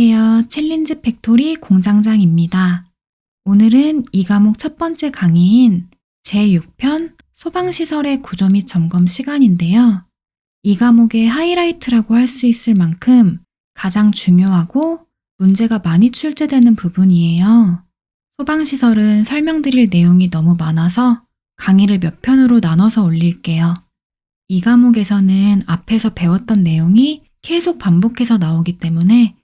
안녕하세요. 챌린지 팩토리 공장장입니다. 오늘은 이 과목 첫 번째 강의인 제6편 소방시설의 구조 및 점검 시간인데요. 이 과목의 하이라이트라고 할 수 있을 만큼 가장 중요하고 문제가 많이 출제되는 부분이에요. 소방시설은 설명드릴 내용이 너무 많아서 강의를 몇 편으로 나눠서 올릴게요. 이 과목에서는 앞에서 배웠던 내용이 계속 반복해서 나오기 때문에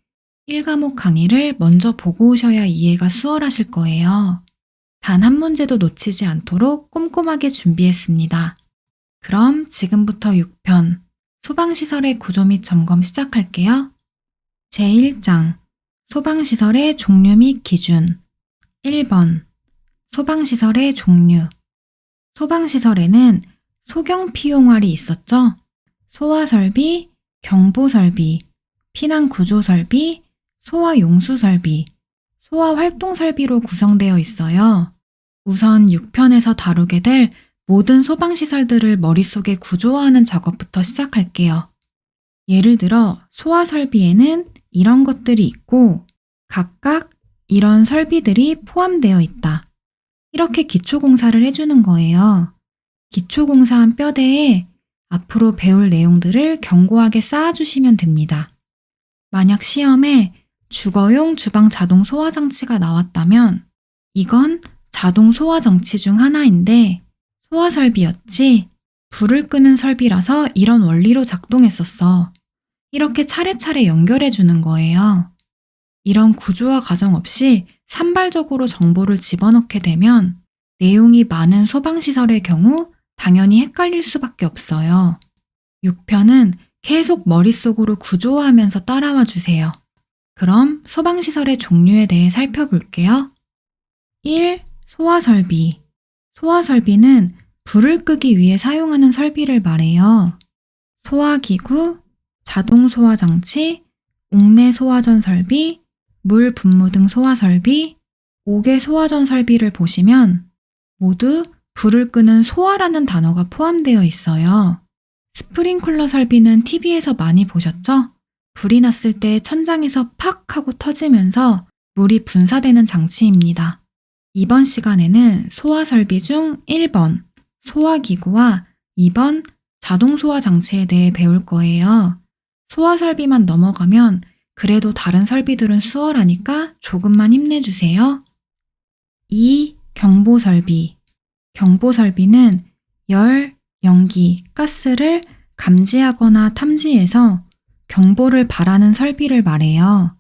1과목 강의를 먼저 보고 오셔야 이해가 수월하실 거예요. 단 한 문제도 놓치지 않도록 꼼꼼하게 준비했습니다. 그럼 지금부터 6편 소방시설의 구조 및 점검 시작할게요. 제1장 소방시설의 종류 및 기준 1번 소방시설의 종류 소방시설에는 소경피용활이 있었죠? 소화설비, 경보설비, 피난구조설비, 소화용수설비, 소화활동설비로 구성되어 있어요. 우선 6편에서 다루게 될 모든 소방시설들을 머릿속에 구조화하는 작업부터 시작할게요. 예를 들어 소화설비에는 이런 것들이 있고 각각 이런 설비들이 포함되어 있다. 이렇게 기초공사를 해주는 거예요. 기초공사한 뼈대에 앞으로 배울 내용들을 견고하게 쌓아주시면 됩니다. 만약 시험에 주거용 주방 자동 소화장치가 나왔다면 이건 자동 소화장치 중 하나인데 소화설비였지 불을 끄는 설비라서 이런 원리로 작동했었어. 이렇게 차례차례 연결해 주는 거예요. 이런 구조화 과정 없이 산발적으로 정보를 집어넣게 되면 내용이 많은 소방시설의 경우 당연히 헷갈릴 수밖에 없어요. 6편은 계속 머릿속으로 구조화하면서 따라와 주세요. 그럼 소방시설의 종류에 대해 살펴볼게요. 1. 소화설비. 소화설비는 불을 끄기 위해 사용하는 설비를 말해요. 소화기구, 자동소화장치, 옥내소화전 설비, 물 분무 등 소화설비, 옥외 소화전 설비를 보시면 모두 불을 끄는 소화라는 단어가 포함되어 있어요. 스프링클러 설비는 TV에서 많이 보셨죠? 불이 났을 때 천장에서 팍 하고 터지면서 물이 분사되는 장치입니다. 이번 시간에는 소화설비 중 1번 소화기구와 2번 자동소화 장치에 대해 배울 거예요. 소화설비만 넘어가면 그래도 다른 설비들은 수월하니까 조금만 힘내주세요. 2. 경보설비. 경보설비는 열, 연기, 가스를 감지하거나 탐지해서 경보를 발하는 설비를 말해요.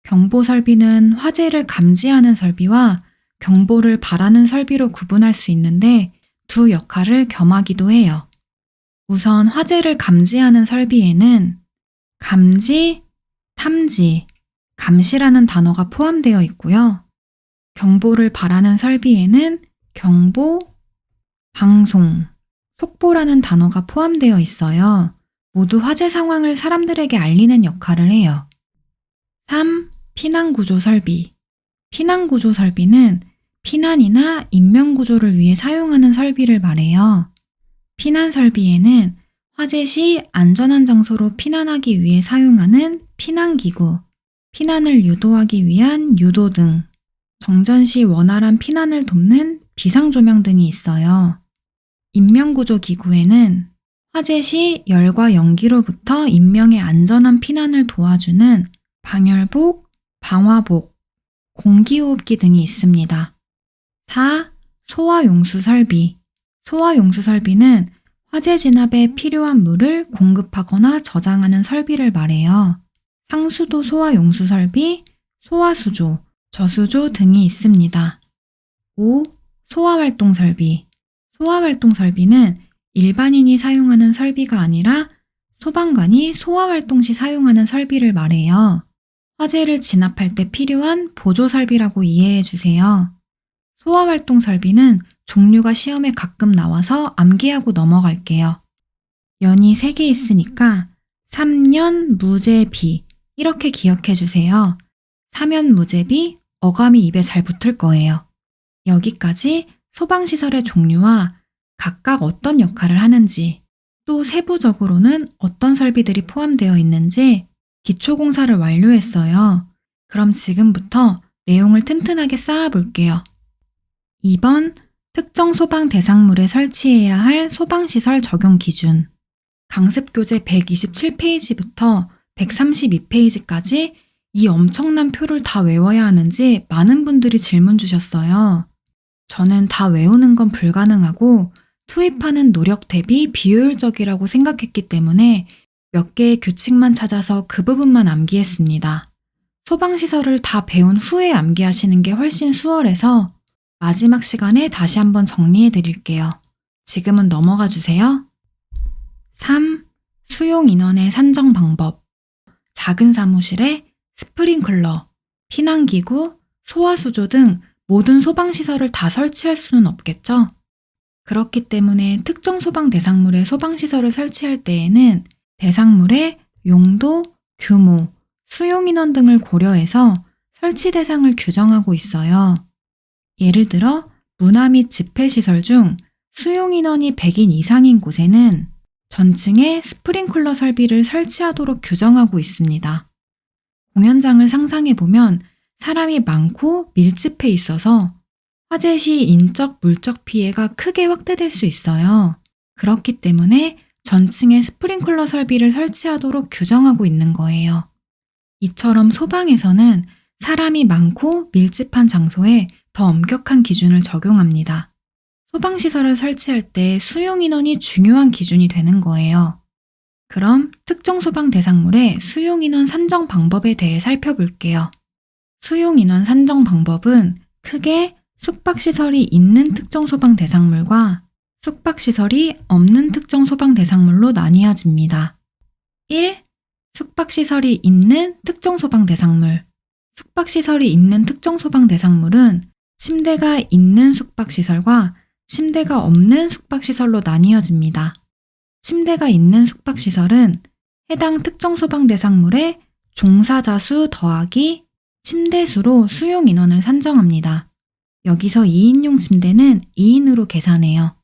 경보설비는 화재를 감지하는 설비와 경보를 발하는 설비로 구분할 수 있는데 두 역할을 겸하기도 해요. 우선 화재를 감지하는 설비에는 감지, 탐지, 감시라는 단어가 포함되어 있고요. 경보를 발하는 설비에는 경보, 방송, 속보라는 단어가 포함되어 있어요. 모두 화재 상황을 사람들에게 알리는 역할을 해요. 3. 피난구조 설비. 피난구조 설비는 피난이나 인명구조를 위해 사용하는 설비를 말해요. 피난 설비에는 화재 시 안전한 장소로 피난하기 위해 사용하는 피난기구, 피난을 유도하기 위한 유도등, 정전 시 원활한 피난을 돕는 비상조명 등이 있어요. 인명구조 기구에는 화재 시 열과 연기로부터 인명의 안전한 피난을 도와주는 방열복, 방화복, 공기호흡기 등이 있습니다. 4. 소화용수 설비. 소화용수 설비는 화재 진압에 필요한 물을 공급하거나 저장하는 설비를 말해요. 상수도 소화용수 설비, 소화수조, 저수조 등이 있습니다. 5. 소화활동 설비. 소화활동 설비는 일반인이 사용하는 설비가 아니라 소방관이 소화활동 시 사용하는 설비를 말해요. 화재를 진압할 때 필요한 보조 설비라고 이해해 주세요. 소화활동 설비는 종류가 시험에 가끔 나와서 암기하고 넘어갈게요. 연이 3개 있으니까 3년 무제비 이렇게 기억해 주세요. 사면 무제비, 어감이 입에 잘 붙을 거예요. 여기까지 소방시설의 종류와 각각 어떤 역할을 하는지, 또 세부적으로는 어떤 설비들이 포함되어 있는지 기초공사를 완료했어요. 그럼 지금부터 내용을 튼튼하게 쌓아볼게요. 2번, 특정 소방 대상물에 설치해야 할 소방시설 적용 기준. 강습교재 127페이지부터 132페이지까지 이 엄청난 표를 다 외워야 하는지 많은 분들이 질문 주셨어요. 저는 다 외우는 건 불가능하고 투입하는 노력 대비 비효율적이라고 생각했기 때문에 몇 개의 규칙만 찾아서 그 부분만 암기했습니다. 소방시설을 다 배운 후에 암기하시는 게 훨씬 수월해서 마지막 시간에 다시 한번 정리해 드릴게요. 지금은 넘어가 주세요. 3. 수용 인원의 산정 방법. 작은 사무실에 스프링클러, 피난기구, 소화수조 등 모든 소방시설을 다 설치할 수는 없겠죠? 그렇기 때문에 특정 소방 대상물에 소방시설을 설치할 때에는 대상물의 용도, 규모, 수용 인원 등을 고려해서 설치 대상을 규정하고 있어요. 예를 들어 문화 및 집회시설 중 수용 인원이 100인 이상인 곳에는 전층에 스프링클러 설비를 설치하도록 규정하고 있습니다. 공연장을 상상해보면 사람이 많고 밀집해 있어서 화재 시 인적, 물적 피해가 크게 확대될 수 있어요. 그렇기 때문에 전층에 스프링클러 설비를 설치하도록 규정하고 있는 거예요. 이처럼 소방에서는 사람이 많고 밀집한 장소에 더 엄격한 기준을 적용합니다. 소방시설을 설치할 때 수용 인원이 중요한 기준이 되는 거예요. 그럼 특정 소방 대상물의 수용 인원 산정 방법에 대해 살펴볼게요. 수용 인원 산정 방법은 크게 숙박시설이 있는 특정 소방 대상물과 숙박시설이 없는 특정 소방 대상물로 나뉘어집니다. 1. 숙박시설이 있는 특정 소방 대상물. 숙박시설이 있는 특정 소방 대상물은 침대가 있는 숙박시설과 침대가 없는 숙박시설로 나뉘어집니다. 침대가 있는 숙박시설은 해당 특정 소방 대상물의 종사자 수 더하기 침대 수로 수용 인원을 산정합니다. 여기서 2인용 침대는 2인으로 계산해요.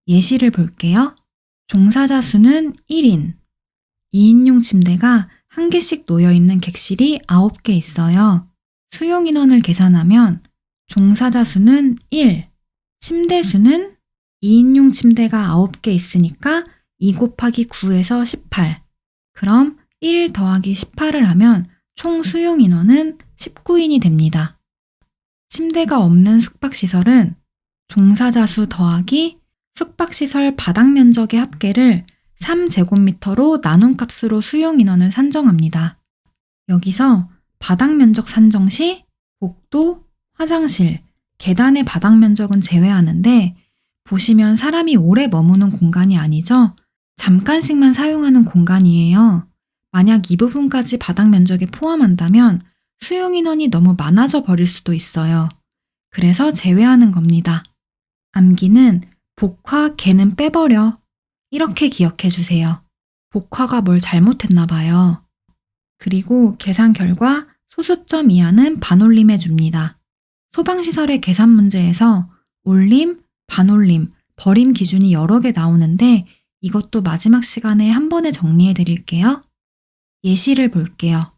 예시를 볼게요. 종사자 수는 1인, 2인용 침대가 1개씩 놓여있는 객실이 9개 있어요. 수용 인원을 계산하면 종사자 수는 1, 침대 수는 2인용 침대가 9개 있으니까 2 곱하기 9에서 18. 그럼 1 더하기 18을 하면 총 수용 인원은 19인이 됩니다. 침대가 없는 숙박시설은 종사자 수 더하기 숙박시설 바닥 면적의 합계를 3제곱미터로 나눈 값으로 수용 인원을 산정합니다. 여기서 바닥 면적 산정 시 복도, 화장실, 계단의 바닥 면적은 제외하는데 보시면 사람이 오래 머무는 공간이 아니죠? 잠깐씩만 사용하는 공간이에요. 만약 이 부분까지 바닥 면적에 포함한다면 수용 인원이 너무 많아져 버릴 수도 있어요. 그래서 제외하는 겁니다. 암기는 복화, 개는 빼버려. 이렇게 기억해 주세요. 복화가 뭘 잘못했나 봐요. 그리고 계산 결과 소수점 이하는 반올림해 줍니다. 소방시설의 계산 문제에서 올림, 반올림, 버림 기준이 여러 개 나오는데 이것도 마지막 시간에 한 번에 정리해 드릴게요. 예시를 볼게요.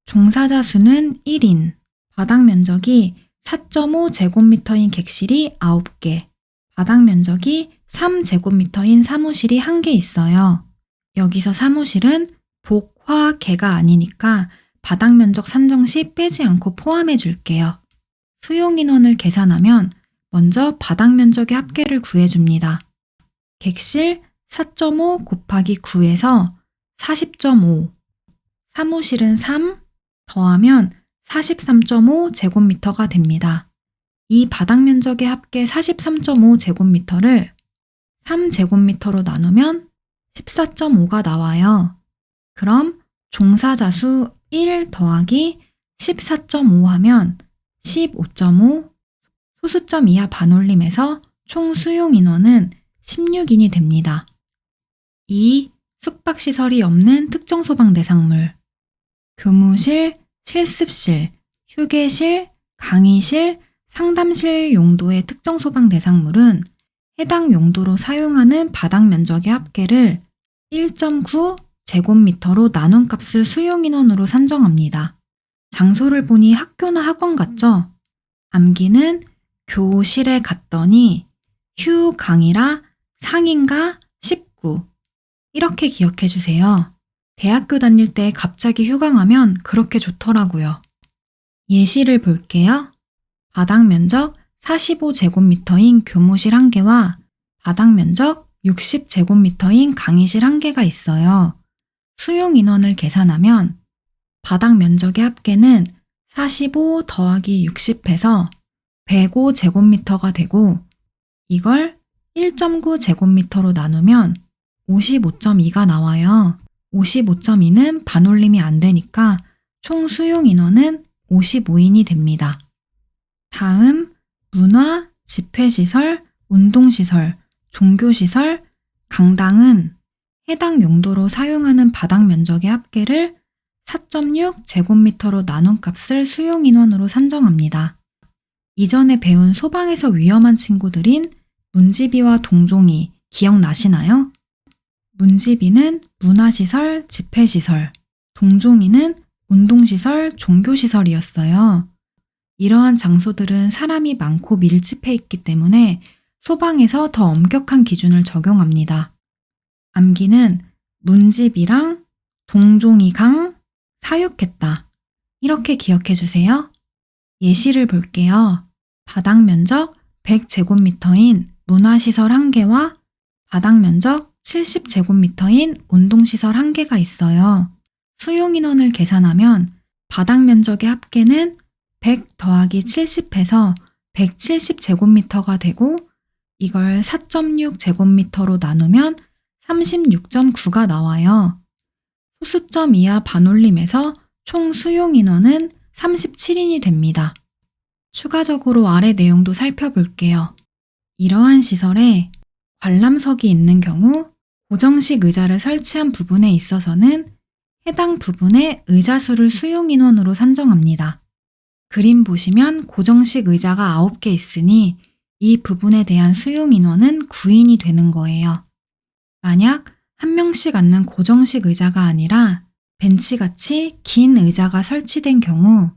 종사자 수는 1인, 바닥 면적이 4.5제곱미터인 객실이 9개, 바닥 면적이 3제곱미터인 사무실이 1개 있어요. 여기서 사무실은 복, 화, 개가 아니니까 바닥 면적 산정 시 빼지 않고 포함해 줄게요. 수용 인원을 계산하면 먼저 바닥 면적의 합계를 구해줍니다. 객실 4.5 곱하기 9에서 40.5, 사무실은 3 더하면 43.5제곱미터가 됩니다. 이 바닥 면적의 합계 43.5제곱미터를 3제곱미터로 나누면 14.5가 나와요. 그럼 종사자 수 1 더하기 14.5 하면 15.5, 소수점 이하 반올림에서 총 수용 인원은 16인이 됩니다. 2. 숙박시설이 없는 특정 소방 대상물. 교무실, 실습실, 휴게실, 강의실, 상담실 용도의 특정 소방 대상물은 해당 용도로 사용하는 바닥 면적의 합계를 1.9 제곱미터로 나눈 값을 수용인원으로 산정합니다. 장소를 보니 학교나 학원 같죠? 암기는 교실에 갔더니 휴강이라 상인가 19 이렇게 기억해 주세요. 대학교 다닐 때 갑자기 휴강하면 그렇게 좋더라고요. 예시를 볼게요. 바닥 면적 45제곱미터인 교무실 1개와 바닥 면적 60제곱미터인 강의실 1개가 있어요. 수용 인원을 계산하면 바닥 면적의 합계는 45 더하기 60해서 105제곱미터가 되고 이걸 1.9제곱미터로 나누면 55.2가 나와요. 55.2는 반올림이 안 되니까 총 수용 인원은 55인이 됩니다. 다음 문화, 집회시설, 운동시설, 종교시설, 강당은 해당 용도로 사용하는 바닥 면적의 합계를 4.6제곱미터로 나눈 값을 수용 인원으로 산정합니다. 이전에 배운 소방에서 위험한 친구들인 문지비와 동종이 기억나시나요? 문지비는 문화시설, 집회시설, 동종이는 운동시설, 종교시설이었어요. 이러한 장소들은 사람이 많고 밀집해 있기 때문에 소방에서 더 엄격한 기준을 적용합니다. 암기는 문집이랑 동종이강 사육했다. 이렇게 기억해 주세요. 예시를 볼게요. 바닥 면적 100제곱미터인 문화시설 1개와 바닥 면적 70제곱미터인 운동시설 1개가 있어요. 수용 인원을 계산하면 바닥 면적의 합계는 100 더하기 70해서 170제곱미터가 되고 이걸 4.6제곱미터로 나누면 36.9가 나와요. 소수점 이하 반올림에서 총 수용 인원은 37인이 됩니다. 추가적으로 아래 내용도 살펴볼게요. 이러한 시설에 관람석이 있는 경우 고정식 의자를 설치한 부분에 있어서는 해당 부분의 의자 수를 수용 인원으로 산정합니다. 그림 보시면 고정식 의자가 9개 있으니 이 부분에 대한 수용 인원은 9인이 되는 거예요. 만약 한 명씩 앉는 고정식 의자가 아니라 벤치같이 긴 의자가 설치된 경우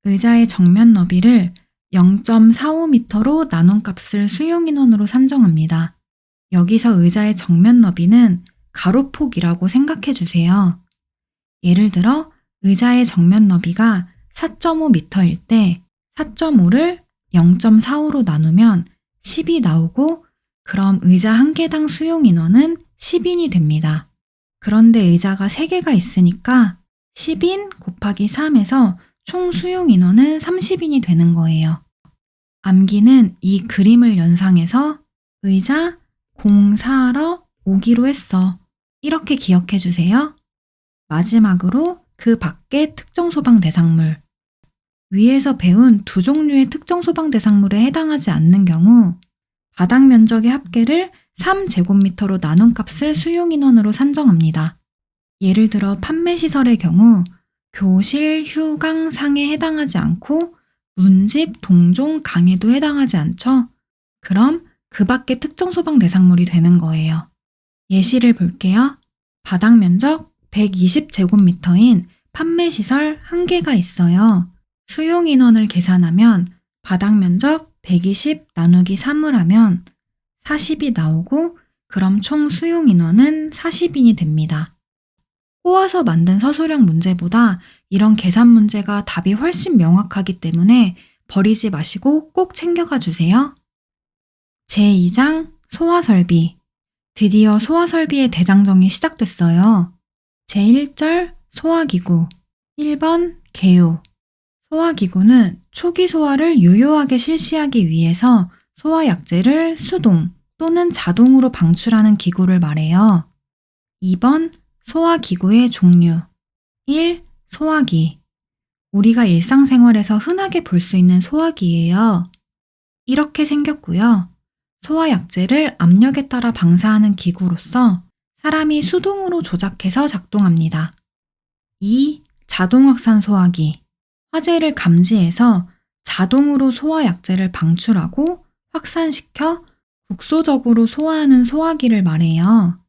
의자의 정면 너비를 0.45m로 나눈 값을 수용 인원으로 산정합니다. 여기서 의자의 정면 너비는 가로폭이라고 생각해 주세요. 예를 들어 의자의 정면 너비가 4.5m일 때 4.5를 0.45로 나누면 10이 나오고 그럼 의자 한 개당 수용 인원은 10인이 됩니다. 그런데 의자가 3개가 있으니까 10인 곱하기 3에서 총 수용 인원은 30인이 되는 거예요. 암기는 이 그림을 연상해서 의자 공 사러 오기로 했어. 이렇게 기억해 주세요. 마지막으로 그 밖의 특정 소방 대상물. 위에서 배운 두 종류의 특정 소방 대상물에 해당하지 않는 경우 바닥 면적의 합계를 3제곱미터로 나눈 값을 수용 인원으로 산정합니다. 예를 들어 판매시설의 경우 교실, 휴강, 상에 해당하지 않고 문집, 동종, 강에도 해당하지 않죠? 그럼 그 밖의 특정 소방 대상물이 되는 거예요. 예시를 볼게요. 바닥 면적 120제곱미터인 판매시설 1개가 있어요. 수용 인원을 계산하면 바닥 면적 120 나누기 3을 하면 40이 나오고 그럼 총 수용 인원은 40인이 됩니다. 꼬아서 만든 서술형 문제보다 이런 계산 문제가 답이 훨씬 명확하기 때문에 버리지 마시고 꼭 챙겨가 주세요. 제2장 소화설비. 드디어 소화설비의 대장정이 시작됐어요. 제1절 소화기구. 1번 개요. 소화기구는 초기 소화를 유효하게 실시하기 위해서 소화약제를 수동 또는 자동으로 방출하는 기구를 말해요. 2번 소화기구의 종류. 1. 소화기. 우리가 일상생활에서 흔하게 볼 수 있는 소화기예요. 이렇게 생겼고요. 소화약제를 압력에 따라 방사하는 기구로서 사람이 수동으로 조작해서 작동합니다. 2. 자동확산 소화기. 화재를 감지해서 자동으로 소화약제를 방출하고 확산시켜 국소적으로 소화하는 소화기를 말해요.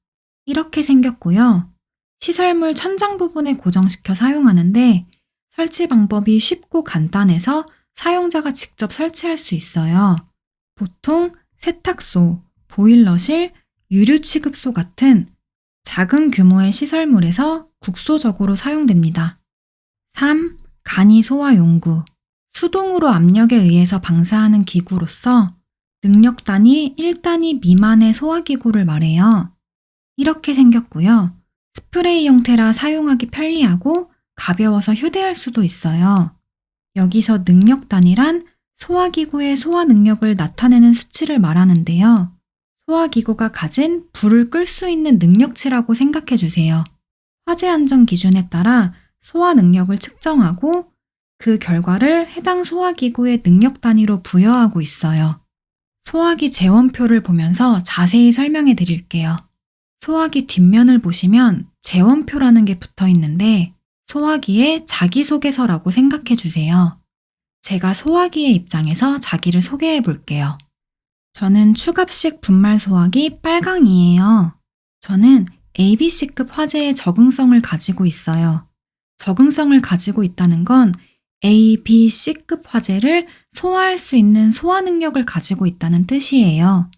이렇게 생겼고요. 시설물 천장 부분에 고정시켜 사용하는데 설치 방법이 쉽고 간단해서 사용자가 직접 설치할 수 있어요. 보통 세탁소, 보일러실, 유류 취급소 같은 작은 규모의 시설물에서 국소적으로 사용됩니다. 3. 간이 소화 용구. 수동으로 압력에 의해서 방사하는 기구로서 능력 단위 1단위 미만의 소화기구를 말해요. 이렇게 생겼고요. 스프레이 형태라 사용하기 편리하고 가벼워서 휴대할 수도 있어요. 여기서 능력 단위란 소화기구의 소화 능력을 나타내는 수치를 말하는데요. 소화기구가 가진 불을 끌 수 있는 능력치라고 생각해 주세요. 화재 안전 기준에 따라 소화 능력을 측정하고 그 결과를 해당 소화기구의 능력 단위로 부여하고 있어요. 소화기 재원표를 보면서 자세히 설명해 드릴게요. 소화기 뒷면을 보시면 재원표라는 게 붙어 있는데 소화기의 자기소개서라고 생각해 주세요. 제가 소화기의 입장에서 자기를 소개해 볼게요. 저는 추갑식 분말 소화기 빨강이에요. 저는 ABC급 화재에 적응성을 가지고 있어요. 적응성을 가지고 있다는 건 A, B, C급 화재를 소화할 수 있는 소화 능력을 가지고 있다는 뜻이에요.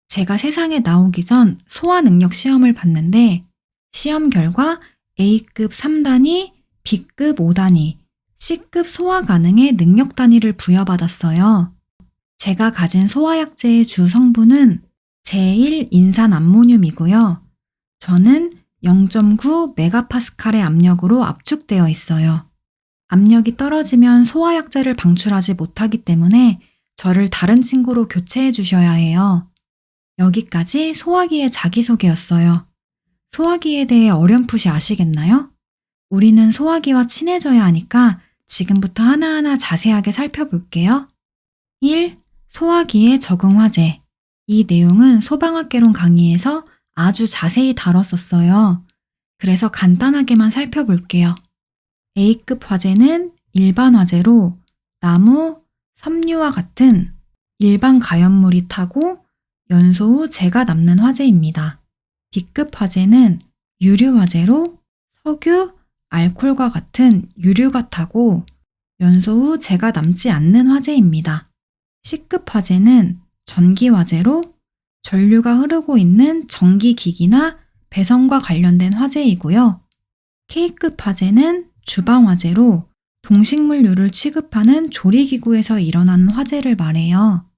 제가 세상에 나오기 전 소화 능력 시험을 봤는데 시험 결과 A급 3단위, B급 5단위, C급 소화 가능의 능력 단위를 부여받았어요. 제가 가진 소화약제의 주 성분은 제1인산암모늄이고요. 저는 0.9 메가파스칼의 압력으로 압축되어 있어요. 압력이 떨어지면 소화약제를 방출하지 못하기 때문에 저를 다른 친구로 교체해 주셔야 해요. 여기까지 소화기의 자기소개였어요. 소화기에 대해 어렴풋이 아시겠나요? 우리는 소화기와 친해져야 하니까 지금부터 하나하나 자세하게 살펴볼게요. 1. 소화기의 적응 화재. 이 내용은 소방학개론 강의에서 아주 자세히 다뤘었어요. 그래서 간단하게만 살펴볼게요. A급 화재는 일반 화재로 나무, 섬유와 같은 일반 가연물이 타고 연소 후 재가 남는 화재입니다. B급 화재는 유류 화재로 석유, 알코올과 같은 유류가 타고 연소 후 재가 남지 않는 화재입니다. C급 화재는 전기 화재로 전류가 흐르고 있는 전기기기나 배선과 관련된 화재이고요. K급 화재는 주방 화재로 동식물류를 취급하는 조리기구에서 일어나는 화재를 말해요.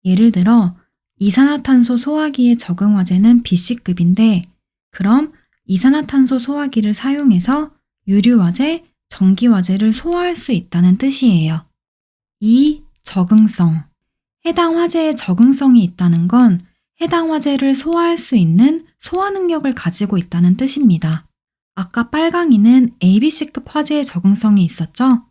예를 들어 이산화탄소 소화기의 적응 화재는 BC급인데 그럼 이산화탄소 소화기를 사용해서 유류 화재, 전기 화재를 소화할 수 있다는 뜻이에요. 2. 적응성. 해당 화재에 적응성이 있다는 건 해당 화재를 소화할 수 있는 소화 능력을 가지고 있다는 뜻입니다. 아까 빨강이는 ABC급 화재에 적응성이 있었죠?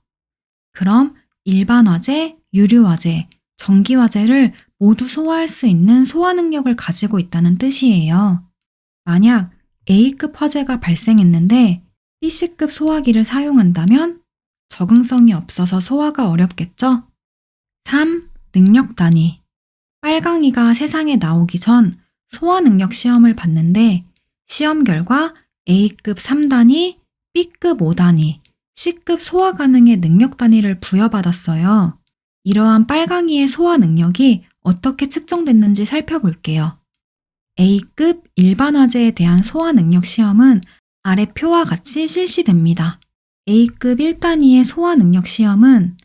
그럼 일반 화재, 유류 화재, 전기 화재를 모두 소화할 수 있는 소화 능력을 가지고 있다는 뜻이에요. 만약 A급 화재가 발생했는데 BC급 소화기를 사용한다면 적응성이 없어서 소화가 어렵겠죠? 3. 능력 단위. 빨강이가 세상에 나오기 전 소화 능력 시험을 봤는데 시험 결과 A급 3단위, B급 5단위, C급 소화 가능의 능력 단위를 부여받았어요. 이러한 빨강이의 소화 능력이 어떻게 측정됐는지 살펴볼게요. A급 일반 화재에 대한 소화 능력 시험은 아래 표와 같이 실시됩니다. A급 1단위의 소화 능력 시험은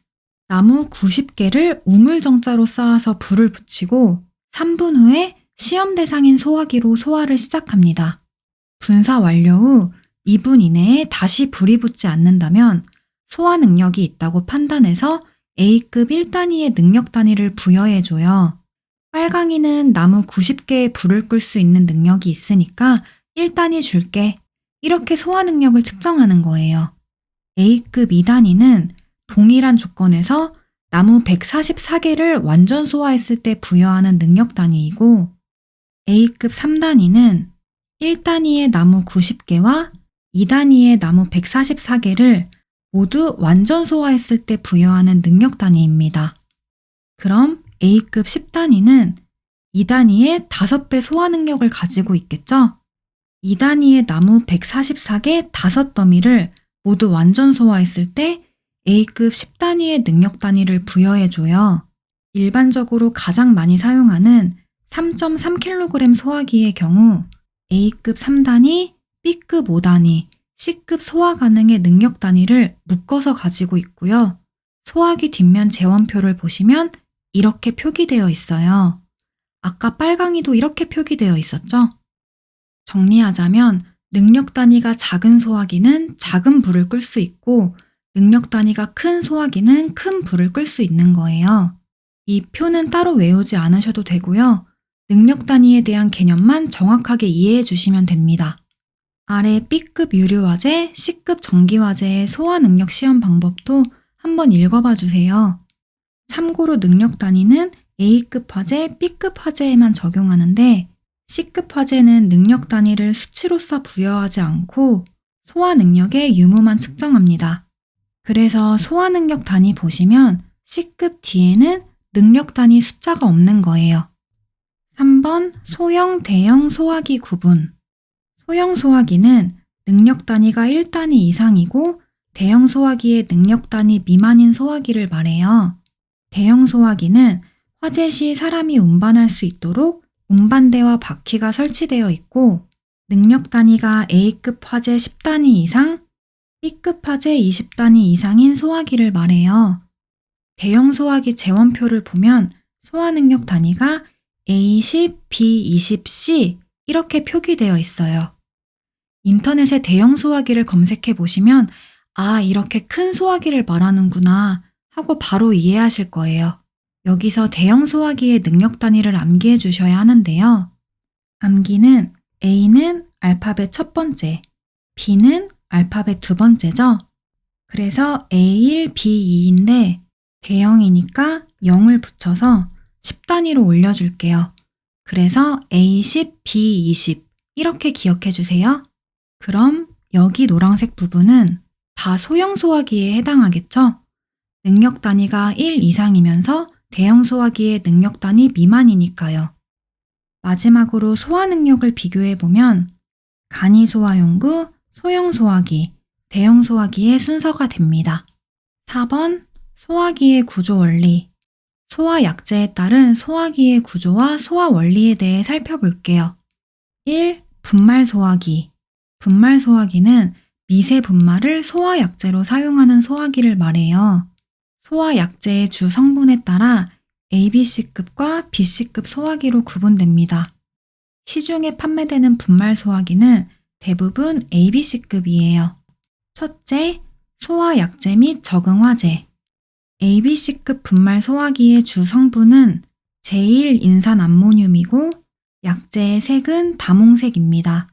나무 90개를 우물정자로 쌓아서 불을 붙이고 3분 후에 시험 대상인 소화기로 소화를 시작합니다. 분사 완료 후 2분 이내에 다시 불이 붙지 않는다면 소화 능력이 있다고 판단해서 A급 1단위의 능력 단위를 부여해줘요. 빨강이는 나무 90개의 불을 끌 수 있는 능력이 있으니까 1단위 줄게. 이렇게 소화 능력을 측정하는 거예요. A급 2단위는 동일한 조건에서 나무 144개를 완전 소화했을 때 부여하는 능력 단위이고 A급 3단위는 1단위의 나무 90개와 2단위의 나무 144개를 모두 완전 소화했을 때 부여하는 능력 단위입니다. 그럼 A급 10단위는 2단위의 5배 소화 능력을 가지고 있겠죠? 이 단위의 나무 144개 5더미를 모두 완전 소화했을 때 A급 10단위의 능력 단위를 부여해줘요. 일반적으로 가장 많이 사용하는 3.3kg 소화기의 경우 A급 3단위, B급 5단위, C급 소화 가능의 능력 단위를 묶어서 가지고 있고요. 소화기 뒷면 재원표를 보시면 이렇게 표기되어 있어요. 아까 빨강이도 이렇게 표기되어 있었죠? 정리하자면 능력 단위가 작은 소화기는 작은 불을 끌 수 있고 능력 단위가 큰 소화기는 큰 불을 끌 수 있는 거예요. 이 표는 따로 외우지 않으셔도 되고요. 능력 단위에 대한 개념만 정확하게 이해해 주시면 됩니다. 아래 B급 유료화재, C급 전기화재의 소화 능력 시험 방법도 한번 읽어봐 주세요. 참고로 능력 단위는 A급 화재, B급 화재에만 적용하는데 C급 화재는 능력 단위를 수치로서 부여하지 않고 소화 능력의 유무만 측정합니다. 그래서 소화 능력 단위 보시면 C급 뒤에는 능력 단위 숫자가 없는 거예요. 3번 소형, 대형 소화기 구분. 소형 소화기는 능력 단위가 1단위 이상이고 대형 소화기의 능력 단위 미만인 소화기를 말해요. 대형 소화기는 화재 시 사람이 운반할 수 있도록 운반대와 바퀴가 설치되어 있고 능력 단위가 A급 화재 10단위 이상, B급 화재 20단위 이상인 소화기를 말해요. 대형 소화기 재원표를 보면 소화 능력 단위가 A10, B20, C 이렇게 표기되어 있어요. 인터넷에 대형 소화기를 검색해 보시면 아, 이렇게 큰 소화기를 말하는구나 하고 바로 이해하실 거예요. 여기서 대형 소화기의 능력 단위를 암기해 주셔야 하는데요. 암기는 A는 알파벳 첫 번째, B는 알파벳 두 번째죠. 그래서 A1, B2인데 대형이니까 0을 붙여서 10단위로 올려줄게요. 그래서 A10, B20 이렇게 기억해 주세요. 그럼 여기 노란색 부분은 다 소형 소화기에 해당하겠죠? 능력 단위가 1 이상이면서 대형 소화기의 능력 단위 미만이니까요. 마지막으로 소화 능력을 비교해 보면 간이 소화용구, 소형 소화기, 대형 소화기의 순서가 됩니다. 4번 소화기의 구조 원리. 소화 약제에 따른 소화기의 구조와 소화 원리에 대해 살펴볼게요. 1. 분말 소화기. 분말 소화기는 미세 분말을 소화 약제로 사용하는 소화기를 말해요. 소화 약제의 주 성분에 따라 ABC급과 BC급 소화기로 구분됩니다. 시중에 판매되는 분말 소화기는 대부분 ABC급이에요. 첫째, 소화 약제 및 적응화제. ABC급 분말 소화기의 주 성분은 제1인산암모늄이고 약제의 색은 다몽색입니다.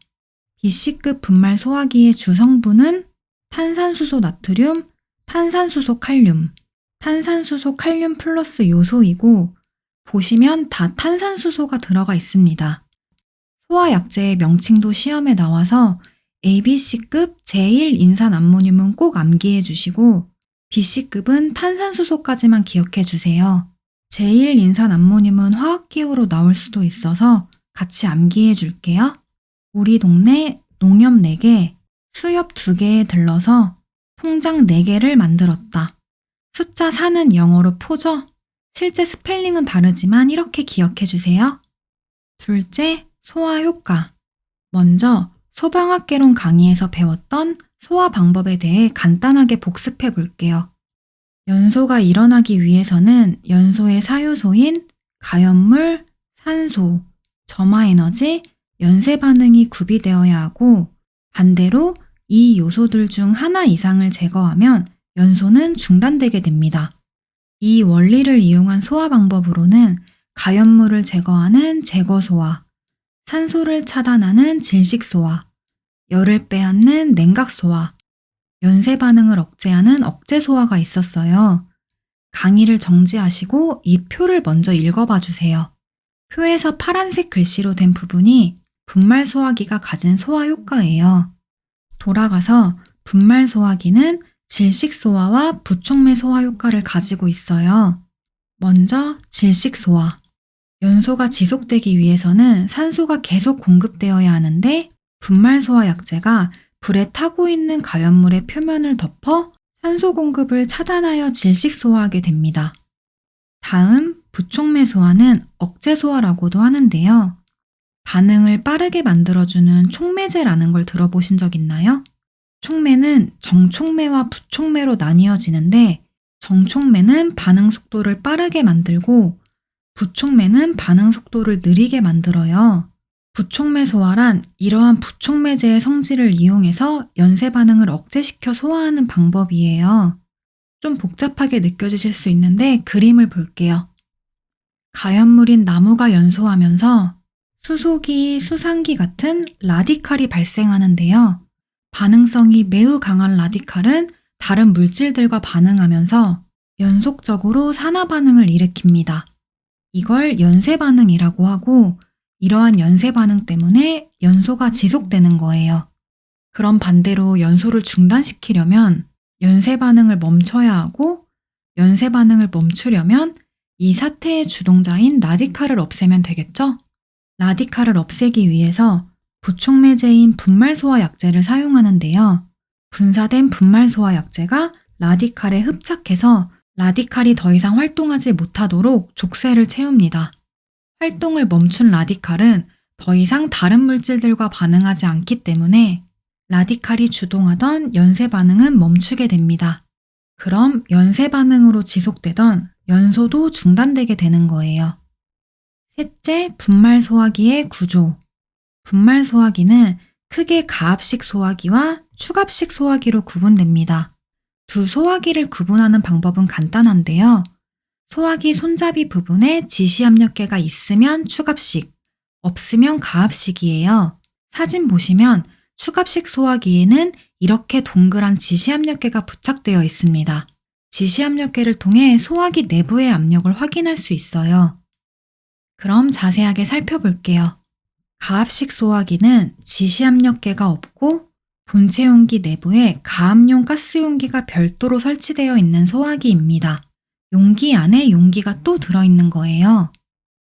BC급 분말 소화기의 주 성분은 탄산수소 나트륨, 탄산수소 칼륨, 탄산수소 칼륨 플러스 요소이고 보시면 다 탄산수소가 들어가 있습니다. 소화 약제의 명칭도 시험에 나와서 ABC급 제1인산암모늄은 꼭 암기해 주시고 BC급은 탄산수소까지만 기억해 주세요. 제1인산암모늄은 화학기호로 나올 수도 있어서 같이 암기해 줄게요. 우리 동네 농협 4개, 수협 2개에 들러서 통장 4개를 만들었다. 숫자 4는 영어로 포죠? 실제 스펠링은 다르지만 이렇게 기억해 주세요. 둘째, 소화 효과. 먼저 소방학개론 강의에서 배웠던 소화 방법에 대해 간단하게 복습해 볼게요. 연소가 일어나기 위해서는 연소의 사요소인 가연물, 산소, 점화에너지, 연쇄 반응이 구비되어야 하고 반대로 이 요소들 중 하나 이상을 제거하면 연소는 중단되게 됩니다. 이 원리를 이용한 소화 방법으로는 가연물을 제거하는 제거소화, 산소를 차단하는 질식소화, 열을 빼앗는 냉각소화, 연쇄 반응을 억제하는 억제소화가 있었어요. 강의를 정지하시고 이 표를 먼저 읽어봐 주세요. 표에서 파란색 글씨로 된 부분이 분말 소화기가 가진 소화 효과예요. 돌아가서 분말 소화기는 질식 소화와 부촉매 소화 효과를 가지고 있어요. 먼저 질식 소화. 연소가 지속되기 위해서는 산소가 계속 공급되어야 하는데 분말 소화 약제가 불에 타고 있는 가연물의 표면을 덮어 산소 공급을 차단하여 질식 소화하게 됩니다. 다음 부촉매 소화는 억제 소화라고도 하는데요. 반응을 빠르게 만들어주는 촉매제라는 걸 들어보신 적 있나요? 촉매는 정촉매와 부촉매로 나뉘어지는데 정촉매는 반응 속도를 빠르게 만들고 부촉매는 반응 속도를 느리게 만들어요. 부촉매 소화란 이러한 부촉매제의 성질을 이용해서 연쇄 반응을 억제시켜 소화하는 방법이에요. 좀 복잡하게 느껴지실 수 있는데 그림을 볼게요. 가연물인 나무가 연소하면서 수소기, 수산기 같은 라디칼이 발생하는데요. 반응성이 매우 강한 라디칼은 다른 물질들과 반응하면서 연속적으로 산화 반응을 일으킵니다. 이걸 연쇄 반응이라고 하고 이러한 연쇄 반응 때문에 연소가 지속되는 거예요. 그럼 반대로 연소를 중단시키려면 연쇄 반응을 멈춰야 하고 연쇄 반응을 멈추려면 이 사태의 주동자인 라디칼을 없애면 되겠죠? 라디칼을 없애기 위해서 부촉매제인 분말소화 약제를 사용하는데요. 분사된 분말소화 약제가 라디칼에 흡착해서 라디칼이 더 이상 활동하지 못하도록 족쇄를 채웁니다. 활동을 멈춘 라디칼은 더 이상 다른 물질들과 반응하지 않기 때문에 라디칼이 주동하던 연쇄 반응은 멈추게 됩니다. 그럼 연쇄 반응으로 지속되던 연소도 중단되게 되는 거예요. 셋째, 분말 소화기의 구조. 분말 소화기는 크게 가압식 소화기와 축압식 소화기로 구분됩니다. 두 소화기를 구분하는 방법은 간단한데요. 소화기 손잡이 부분에 지시압력계가 있으면 축압식, 없으면 가압식이에요. 사진 보시면 축압식 소화기에는 이렇게 동그란 지시압력계가 부착되어 있습니다. 지시압력계를 통해 소화기 내부의 압력을 확인할 수 있어요. 그럼 자세하게 살펴볼게요. 가압식 소화기는 지시압력계가 없고 본체 용기 내부에 가압용 가스 용기가 별도로 설치되어 있는 소화기입니다. 용기 안에 용기가 또 들어있는 거예요.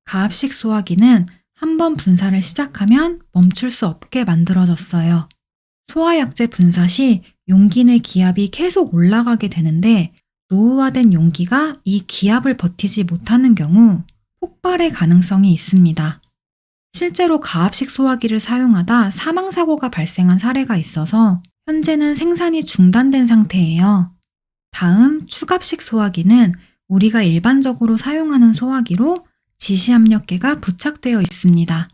가압식 소화기는 한번 분사를 시작하면 멈출 수 없게 만들어졌어요. 소화약제 분사 시 용기 내 기압이 계속 올라가게 되는데 노후화된 용기가 이 기압을 버티지 못하는 경우 폭발의 가능성이 있습니다. 실제로 가압식 소화기를 사용하다 사망사고가 발생한 사례가 있어서 현재는 생산이 중단된 상태예요. 다음 축압식 소화기는 우리가 일반적으로 사용하는 소화기로 지시압력계가 부착되어 있습니다.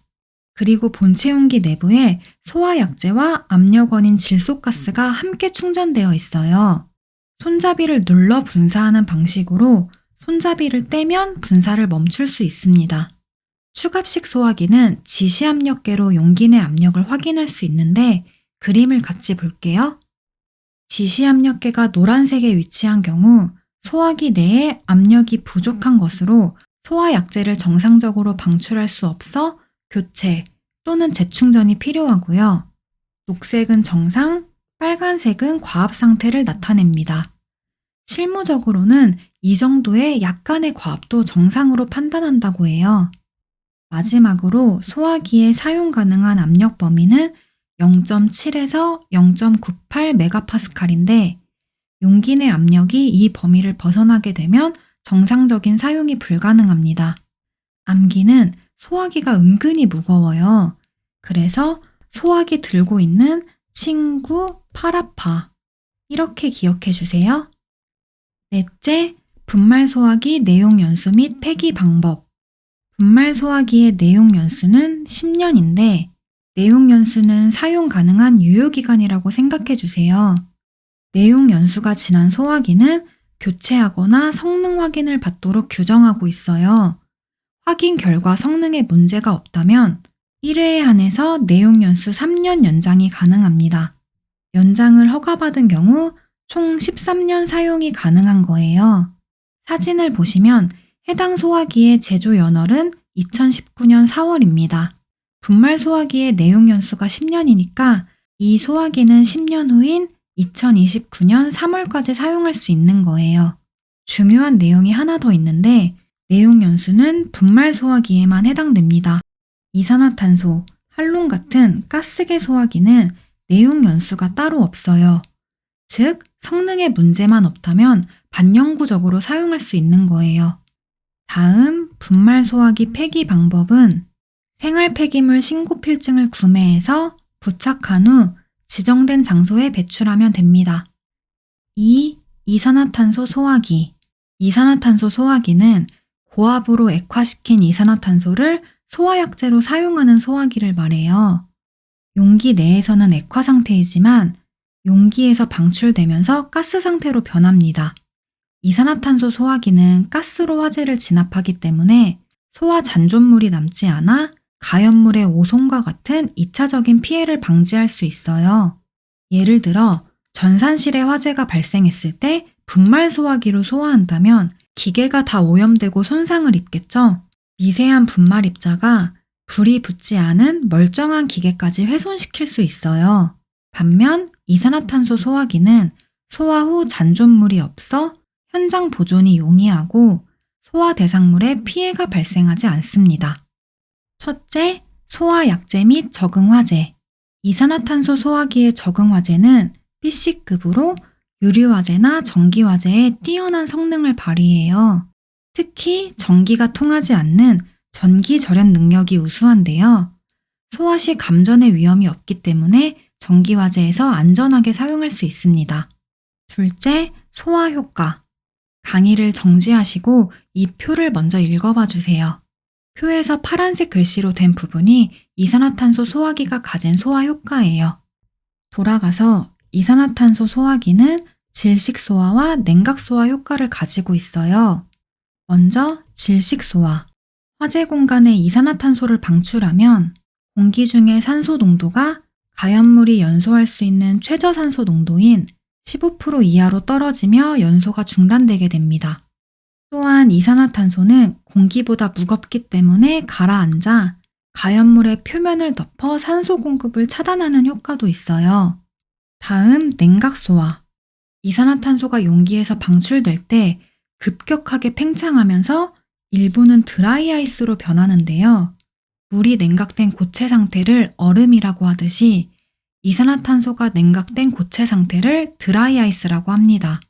그리고 본체 용기 내부에 소화약제와 압력원인 질소가스가 함께 충전되어 있어요. 손잡이를 눌러 분사하는 방식으로 손잡이를 떼면 분사를 멈출 수 있습니다. 축압식 소화기는 지시압력계로 용기 내 압력을 확인할 수 있는데 그림을 같이 볼게요. 지시압력계가 노란색에 위치한 경우 소화기 내에 압력이 부족한 것으로 소화약제를 정상적으로 방출할 수 없어 교체 또는 재충전이 필요하고요. 녹색은 정상, 빨간색은 과압 상태를 나타냅니다. 실무적으로는 이 정도의 약간의 과압도 정상으로 판단한다고 해요. 마지막으로 소화기에 사용 가능한 압력 범위는 0.7에서 0.98메가파스칼인데 용기 내 압력이 이 범위를 벗어나게 되면 정상적인 사용이 불가능합니다. 암기는 소화기가 은근히 무거워요. 그래서 소화기 들고 있는 친구 팔 아파 이렇게 기억해 주세요. 넷째, 분말 소화기 내용 연수 및 폐기 방법. 분말 소화기의 내용 연수는 10년인데 내용 연수는 사용 가능한 유효기간이라고 생각해 주세요. 내용 연수가 지난 소화기는 교체하거나 성능 확인을 받도록 규정하고 있어요. 확인 결과 성능에 문제가 없다면 1회에 한해서 내용 연수 3년 연장이 가능합니다. 연장을 허가받은 경우 총 13년 사용이 가능한 거예요. 사진을 보시면 해당 소화기의 제조 연월은 2019년 4월입니다. 분말 소화기의 내용 연수가 10년이니까 이 소화기는 10년 후인 2029년 3월까지 사용할 수 있는 거예요. 중요한 내용이 하나 더 있는데 내용 연수는 분말 소화기에만 해당됩니다. 이산화탄소, 한론 같은 가스계 소화기는 내용 연수가 따로 없어요. 즉, 성능에 문제만 없다면 반영구적으로 사용할 수 있는 거예요. 다음, 분말 소화기 폐기 방법은 생활 폐기물 신고 필증을 구매해서 부착한 후 지정된 장소에 배출하면 됩니다. 2. 이산화탄소 소화기. 이산화탄소 소화기는 고압으로 액화시킨 이산화탄소를 소화약제로 사용하는 소화기를 말해요. 용기 내에서는 액화 상태이지만 용기에서 방출되면서 가스 상태로 변합니다. 이산화탄소 소화기는 가스로 화재를 진압하기 때문에 소화 잔존물이 남지 않아 가연물의 오손과 같은 2차적인 피해를 방지할 수 있어요. 예를 들어 전산실에 화재가 발생했을 때 분말 소화기로 소화한다면 기계가 다 오염되고 손상을 입겠죠. 미세한 분말 입자가 불이 붙지 않은 멀쩡한 기계까지 훼손시킬 수 있어요. 반면 이산화탄소 소화기는 소화 후 잔존물이 없어 현장 보존이 용이하고 소화 대상물에 피해가 발생하지 않습니다. 첫째, 소화 약제 및 적응 화재. 이산화탄소 소화기의 적응 화재는 B씨급으로 유류 화재나 전기 화재에 뛰어난 성능을 발휘해요. 특히 전기가 통하지 않는 전기 절연 능력이 우수한데요. 소화 시 감전의 위험이 없기 때문에 전기 화재에서 안전하게 사용할 수 있습니다. 둘째, 소화 효과. 강의를 정지하시고 이 표를 먼저 읽어봐 주세요. 표에서 파란색 글씨로 된 부분이 이산화탄소 소화기가 가진 소화 효과예요. 돌아가서 이산화탄소 소화기는 질식 소화와 냉각 소화 효과를 가지고 있어요. 먼저 질식 소화. 화재 공간에 이산화탄소를 방출하면 공기 중의 산소 농도가 가연물이 연소할 수 있는 최저 산소 농도인 15% 이하로 떨어지며 연소가 중단되게 됩니다. 또한 이산화탄소는 공기보다 무겁기 때문에 가라앉아 가연물의 표면을 덮어 산소 공급을 차단하는 효과도 있어요. 다음, 냉각 소화. 이산화탄소가 용기에서 방출될 때 급격하게 팽창하면서 일부는 드라이 아이스로 변하는데요. 물이 냉각된 고체 상태를 얼음이라고 하듯이 이산화탄소가 냉각된 고체 상태를 드라이 아이스라고 합니다.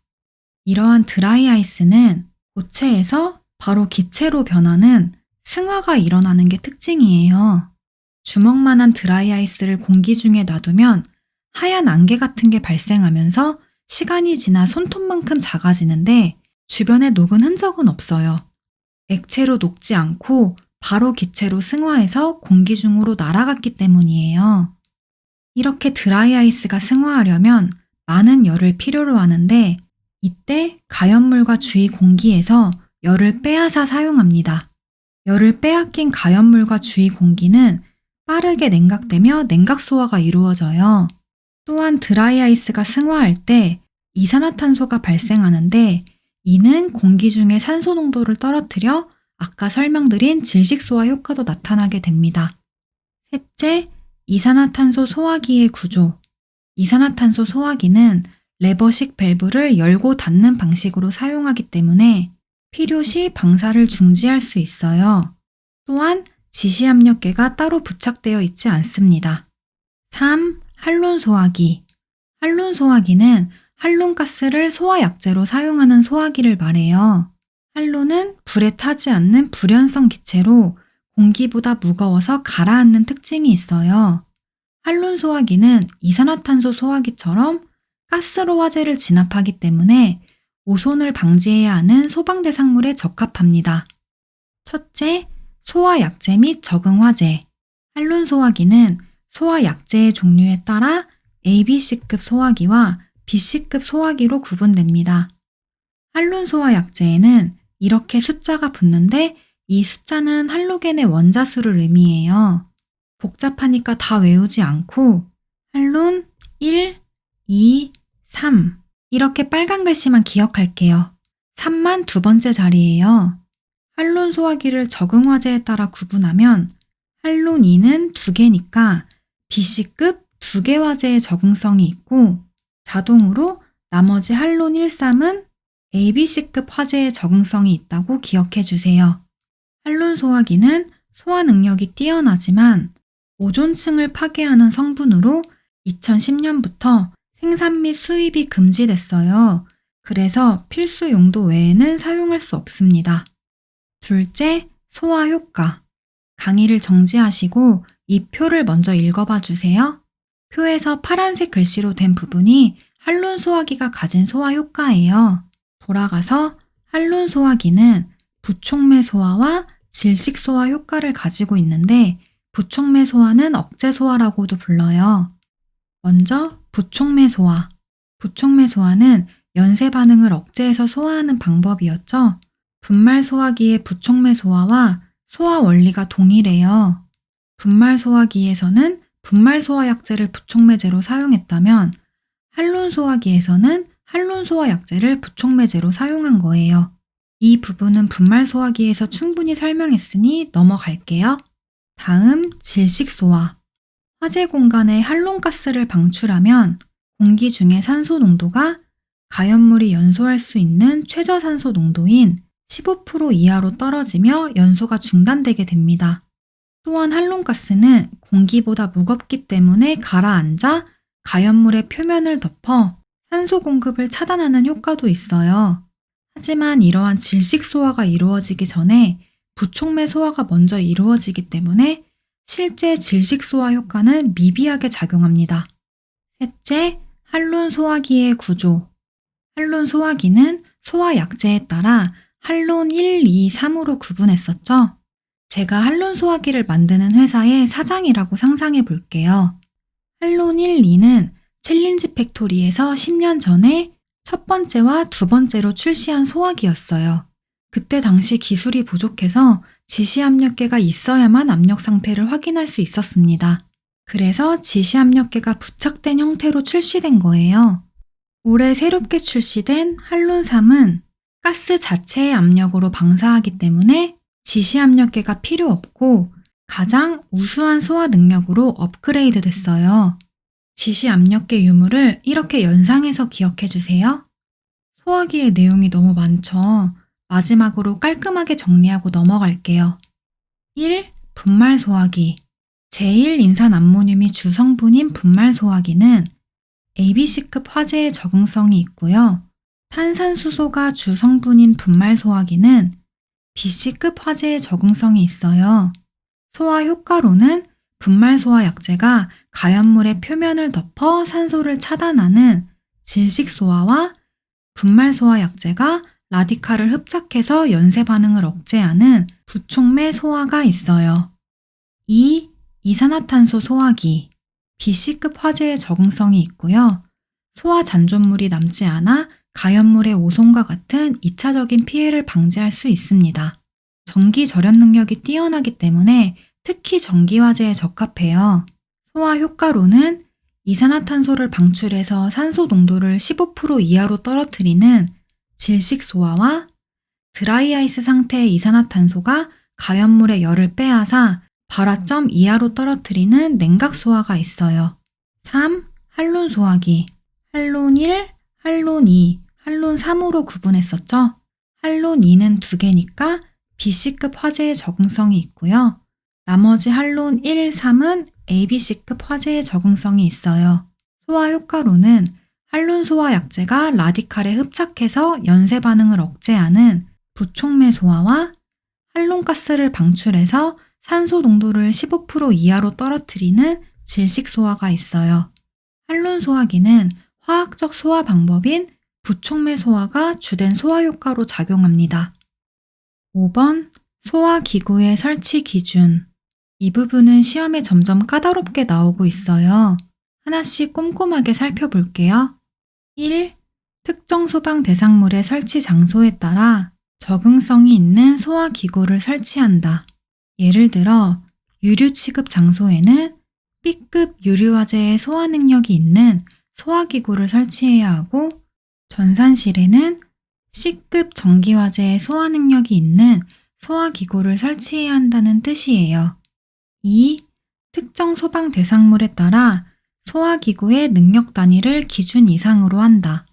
이러한 드라이 아이스는 고체에서 바로 기체로 변하는 승화가 일어나는 게 특징이에요. 주먹만한 드라이 아이스를 공기 중에 놔두면 하얀 안개 같은 게 발생하면서 시간이 지나 손톱만큼 작아지는데 주변에 녹은 흔적은 없어요. 액체로 녹지 않고 바로 기체로 승화해서 공기 중으로 날아갔기 때문이에요. 이렇게 드라이 아이스가 승화하려면 많은 열을 필요로 하는데 이때 가연물과 주위 공기에서 열을 빼앗아 사용합니다. 열을 빼앗긴 가연물과 주위 공기는 빠르게 냉각되며 냉각 소화가 이루어져요. 또한 드라이 아이스가 승화할 때 이산화탄소가 발생하는데 이는 공기 중의 산소 농도를 떨어뜨려 아까 설명드린 질식 소화 효과도 나타나게 됩니다. 셋째, 이산화탄소 소화기의 구조. 이산화탄소 소화기는 레버식 밸브를 열고 닫는 방식으로 사용하기 때문에 필요시 방사를 중지할 수 있어요. 또한 지시압력계가 따로 부착되어 있지 않습니다. 3. 한론 소화기. 한론 소화기는 한론가스를 소화약제로 사용하는 소화기를 말해요. 한론은 불에 타지 않는 불연성 기체로 공기보다 무거워서 가라앉는 특징이 있어요. 한론 소화기는 이산화탄소 소화기처럼 가스로 화재를 진압하기 때문에 오손을 방지해야 하는 소방대상물에 적합합니다. 첫째, 소화약제 및 적응 화재. 한론 소화기는 소화약제의 종류에 따라 ABC급 소화기와 B씨급 소화기로 구분됩니다. 한론 소화약제에는 이렇게 숫자가 붙는데 이 숫자는 할로겐의 원자수를 의미해요. 복잡하니까 다 외우지 않고 한론 1, 2, 3 이렇게 빨간 글씨만 기억할게요. 3만 두 번째 자리예요. 한론 소화기를 적응 화재에 따라 구분하면 한론 2는 2개니까 B씨급 2개 화재의 적응성이 있고 자동으로 나머지 한론 1, 3은 ABC급 화재의 적응성이 있다고 기억해 주세요. 한론 소화기는 소화 능력이 뛰어나지만 오존층을 파괴하는 성분으로 2010년부터 생산 및 수입이 금지됐어요. 그래서 필수 용도 외에는 사용할 수 없습니다. 둘째, 소화 효과. 강의를 정지하시고 이 표를 먼저 읽어봐 주세요. 표에서 파란색 글씨로 된 부분이 할론 소화기가 가진 소화 효과예요. 돌아가서 할론 소화기는 부촉매 소화와 질식 소화 효과를 가지고 있는데 부촉매 소화는 억제 소화라고도 불러요. 먼저 부촉매 소화. 부촉매 소화는 연쇄 반응을 억제해서 소화하는 방법이었죠. 분말 소화기의 부촉매 소화와 소화 원리가 동일해요. 분말 소화기에서는 분말 소화 약제를 부촉매제로 사용했다면 할론 소화기에서는 할론 소화 약제를 부촉매제로 사용한 거예요. 이 부분은 분말 소화기에서 충분히 설명했으니 넘어갈게요. 다음, 질식 소화. 화재 공간에 할론가스를 방출하면 공기 중의 산소 농도가 가연물이 연소할 수 있는 최저 산소 농도인 15% 이하로 떨어지며 연소가 중단되게 됩니다. 또한 할론가스는 공기보다 무겁기 때문에 가라앉아 가연물의 표면을 덮어 산소 공급을 차단하는 효과도 있어요. 하지만 이러한 질식 소화가 이루어지기 전에 부촉매 소화가 먼저 이루어지기 때문에 실제 질식 소화 효과는 미비하게 작용합니다. 셋째, 할론 소화기의 구조. 할론 소화기는 소화 약제에 따라 할론 1, 2, 3으로 구분했었죠. 제가 할론 소화기를 만드는 회사의 사장이라고 상상해 볼게요. 할론 1, 2는 챌린지 팩토리에서 10년 전에 첫 번째와 두 번째로 출시한 소화기였어요. 그때 당시 기술이 부족해서 지시압력계가 있어야만 압력 상태를 확인할 수 있었습니다. 그래서 지시압력계가 부착된 형태로 출시된 거예요. 올해 새롭게 출시된 할론 3은 가스 자체의 압력으로 방사하기 때문에 지시압력계가 필요 없고 가장 우수한 소화 능력으로 업그레이드 됐어요. 지시압력계 유무를 이렇게 연상해서 기억해 주세요. 소화기의 내용이 너무 많죠. 마지막으로 깔끔하게 정리하고 넘어갈게요. 1. 분말 소화기. 제1인산암모늄이 주성분인 분말 소화기는 ABC급 화재에 적응성이 있고요. 탄산수소가 주성분인 분말 소화기는 BC급 화재에 적응성이 있어요. 소화 효과로는 분말 소화 약제가 가연물의 표면을 덮어 산소를 차단하는 질식 소화와 분말 소화 약제가 라디칼을 흡착해서 연쇄 반응을 억제하는 부촉매 소화가 있어요. 2. 이산화탄소 소화기. BC급 화재에 적응성이 있고요. 소화 잔존물이 남지 않아 가연물의 오손과 같은 2차적인 피해를 방지할 수 있습니다. 전기 절연 능력이 뛰어나기 때문에 특히 전기 화재에 적합해요. 소화 효과로는 이산화탄소를 방출해서 산소 농도를 15% 이하로 떨어뜨리는 질식 소화와 드라이아이스 상태의 이산화탄소가 가연물의 열을 빼앗아 발화점 이하로 떨어뜨리는 냉각 소화가 있어요. 3. 할론 소화기. 할론 1, 할론 2, 할론 3으로 구분했었죠. 할론 2는 2개니까 BC급 화재에 적응성이 있고요. 나머지 할론 1, 3은 ABC급 화재에 적응성이 있어요. 소화 효과로는 할론 소화 약제가 라디칼에 흡착해서 연쇄 반응을 억제하는 부촉매 소화와 할론가스를 방출해서 산소 농도를 15% 이하로 떨어뜨리는 질식 소화가 있어요. 할론 소화기는 화학적 소화 방법인 부촉매 소화가 주된 소화 효과로 작용합니다. 5번 소화기구의 설치 기준. 이 부분은 시험에 점점 까다롭게 나오고 있어요. 하나씩 꼼꼼하게 살펴볼게요. 1. 특정 소방 대상물의 설치 장소에 따라 적응성이 있는 소화기구를 설치한다. 예를 들어 유류 취급 장소에는 B급 유류화재의 소화 능력이 있는 소화기구를 설치해야 하고 전산실에는 C급 전기화재의 소화 능력이 있는 소화기구를 설치해야 한다는 뜻이에요. 2. 특정 소방 대상물에 따라 소화기구의 능력 단위를 기준 이상으로 한다.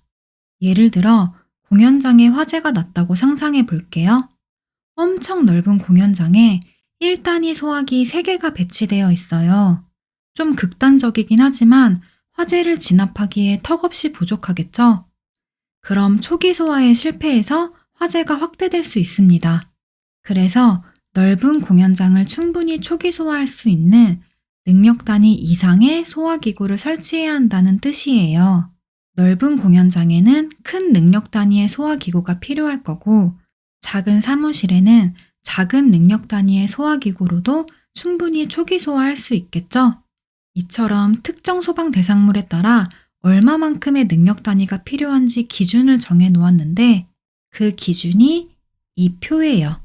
예를 들어 공연장에 화재가 났다고 상상해 볼게요. 엄청 넓은 공연장에 1단위 소화기 3개가 배치되어 있어요. 좀 극단적이긴 하지만 화재를 진압하기에 턱없이 부족하겠죠? 그럼 초기 소화에 실패해서 화재가 확대될 수 있습니다. 그래서 넓은 공연장을 충분히 초기 소화할 수 있는 능력 단위 이상의 소화기구를 설치해야 한다는 뜻이에요. 넓은 공연장에는 큰 능력 단위의 소화기구가 필요할 거고, 작은 사무실에는 작은 능력 단위의 소화기구로도 충분히 초기 소화할 수 있겠죠? 이처럼 특정 소방 대상물에 따라 얼마만큼의 능력 단위가 필요한지 기준을 정해 놓았는데, 그 기준이 이 표예요.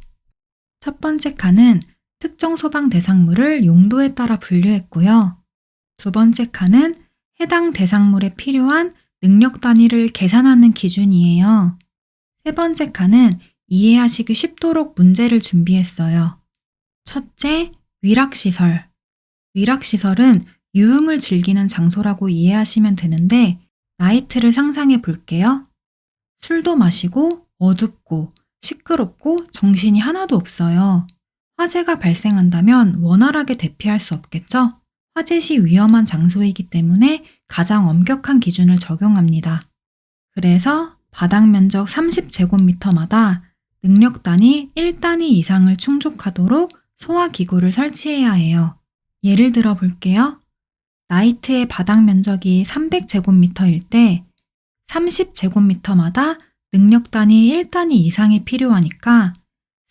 첫 번째 칸은 특정 소방 대상물을 용도에 따라 분류했고요. 두 번째 칸은 해당 대상물에 필요한 능력 단위를 계산하는 기준이에요. 세 번째 칸은 이해하시기 쉽도록 문제를 준비했어요. 첫째, 위락시설. 위락시설은 유흥을 즐기는 장소라고 이해하시면 되는데, 나이트를 상상해 볼게요. 술도 마시고 어둡고 시끄럽고 정신이 하나도 없어요. 화재가 발생한다면 원활하게 대피할 수 없겠죠? 화재 시 위험한 장소이기 때문에 가장 엄격한 기준을 적용합니다. 그래서 바닥 면적 30제곱미터마다 능력 단위 1단위 이상을 충족하도록 소화기구를 설치해야 해요. 예를 들어 볼게요. 나이트의 바닥 면적이 300제곱미터일 때 30제곱미터마다 능력 단위 1단위 이상이 필요하니까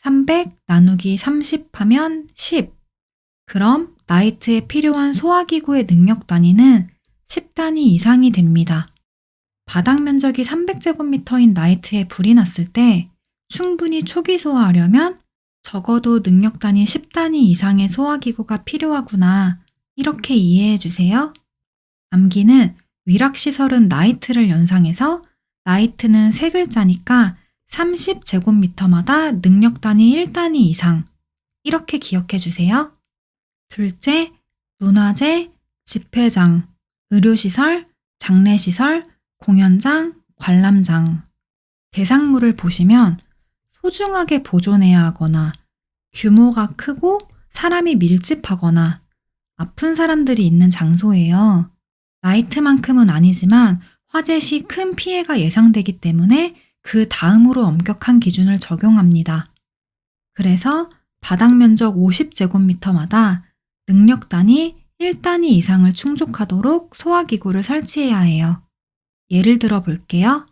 300 나누기 30 하면 10. 그럼 나이트에 필요한 소화기구의 능력 단위는 10단위 이상이 됩니다. 바닥 면적이 300제곱미터인 나이트에 불이 났을 때 충분히 초기 소화하려면 적어도 능력 단위 10단위 이상의 소화기구가 필요하구나. 이렇게 이해해 주세요. 암기는 위락시설은 나이트를 연상해서 나이트는 3글자니까 30제곱미터마다 능력 단위 1단위 이상. 이렇게 기억해 주세요. 둘째, 문화재, 집회장, 의료시설, 장례시설, 공연장, 관람장. 대상물을 보시면 소중하게 보존해야 하거나 규모가 크고 사람이 밀집하거나 아픈 사람들이 있는 장소예요. 나이트만큼은 아니지만 화재 시 큰 피해가 예상되기 때문에 그 다음으로 엄격한 기준을 적용합니다. 그래서 바닥 면적 50제곱미터마다 능력 단위 1단위 이상을 충족하도록 소화기구를 설치해야 해요. 예를 들어 볼게요.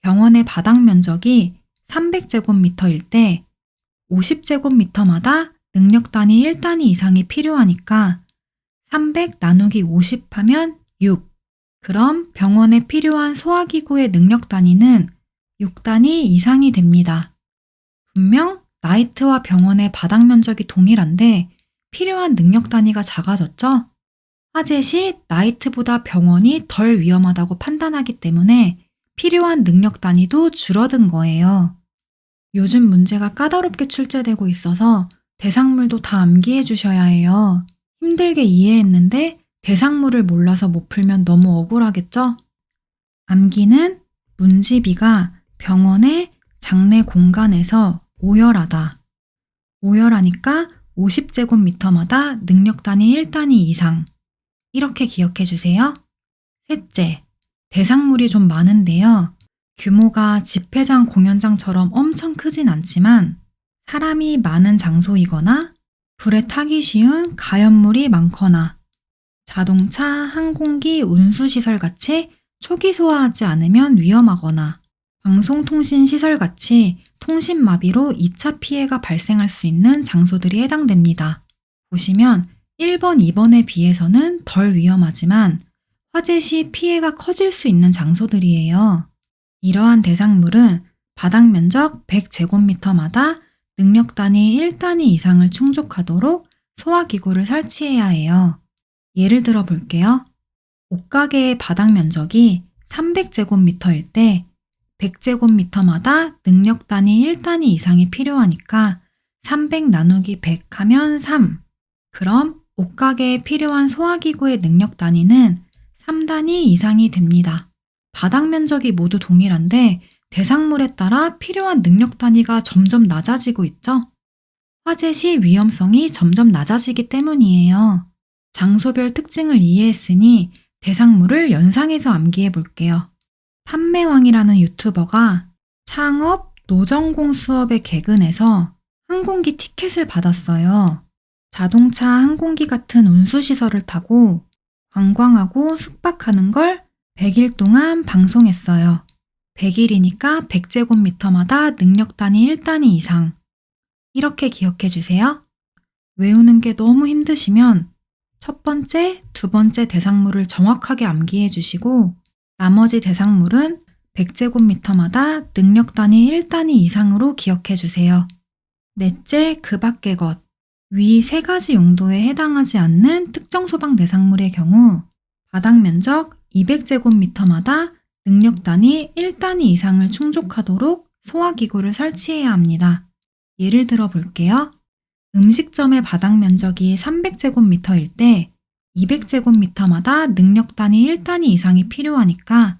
병원의 바닥 면적이 300제곱미터일 때 50제곱미터마다 능력 단위 1단위 이상이 필요하니까 300 나누기 50 하면 6. 그럼 병원에 필요한 소화기구의 능력 단위는 6단위 이상이 됩니다. 분명 나이트와 병원의 바닥 면적이 동일한데 필요한 능력 단위가 작아졌죠? 화재 시 나이트보다 병원이 덜 위험하다고 판단하기 때문에 필요한 능력 단위도 줄어든 거예요. 요즘 문제가 까다롭게 출제되고 있어서 대상물도 다 암기해 주셔야 해요. 힘들게 이해했는데 대상물을 몰라서 못 풀면 너무 억울하겠죠? 암기는 문지비가 병원의 장례 공간에서 오열하다. 오열하니까 50제곱미터마다 능력 단위 1단위 이상. 이렇게 기억해 주세요. 셋째, 대상물이 좀 많은데요. 규모가 집회장 공연장처럼 엄청 크진 않지만 사람이 많은 장소이거나 불에 타기 쉬운 가연물이 많거나 자동차, 항공기, 운수시설 같이 초기 소화하지 않으면 위험하거나 방송통신시설 같이 통신마비로 2차 피해가 발생할 수 있는 장소들이 해당됩니다. 보시면 1번, 2번에 비해서는 덜 위험하지만 화재 시 피해가 커질 수 있는 장소들이에요. 이러한 대상물은 바닥 면적 100제곱미터마다 능력 단위 1단위 이상을 충족하도록 소화기구를 설치해야 해요. 예를 들어 볼게요. 옷가게의 바닥 면적이 300제곱미터일 때 100제곱미터마다 능력 단위 1단위 이상이 필요하니까 300 나누기 100 하면 3. 그럼 옷가게에 필요한 소화기구의 능력 단위는 3단위 이상이 됩니다. 바닥 면적이 모두 동일한데 대상물에 따라 필요한 능력 단위가 점점 낮아지고 있죠? 화재 시 위험성이 점점 낮아지기 때문이에요. 장소별 특징을 이해했으니 대상물을 연상해서 암기해 볼게요. 판매왕이라는 유튜버가 창업 노전공 수업에 개근해서 항공기 티켓을 받았어요. 자동차 항공기 같은 운수시설을 타고 관광하고 숙박하는 걸 100일 동안 방송했어요. 100일이니까 100제곱미터마다 능력 단위 1단위 이상. 이렇게 기억해 주세요. 외우는 게 너무 힘드시면 첫 번째, 두 번째 대상물을 정확하게 암기해 주시고 나머지 대상물은 100제곱미터마다 능력 단위 1단위 이상으로 기억해 주세요. 넷째, 그 밖의 것. 위 세 가지 용도에 해당하지 않는 특정 소방 대상물의 경우 바닥 면적 200제곱미터마다 능력 단위 1단위 이상을 충족하도록 소화기구를 설치해야 합니다. 예를 들어 볼게요. 음식점의 바닥 면적이 300제곱미터일 때 200제곱미터마다 능력 단위 1단위 이상이 필요하니까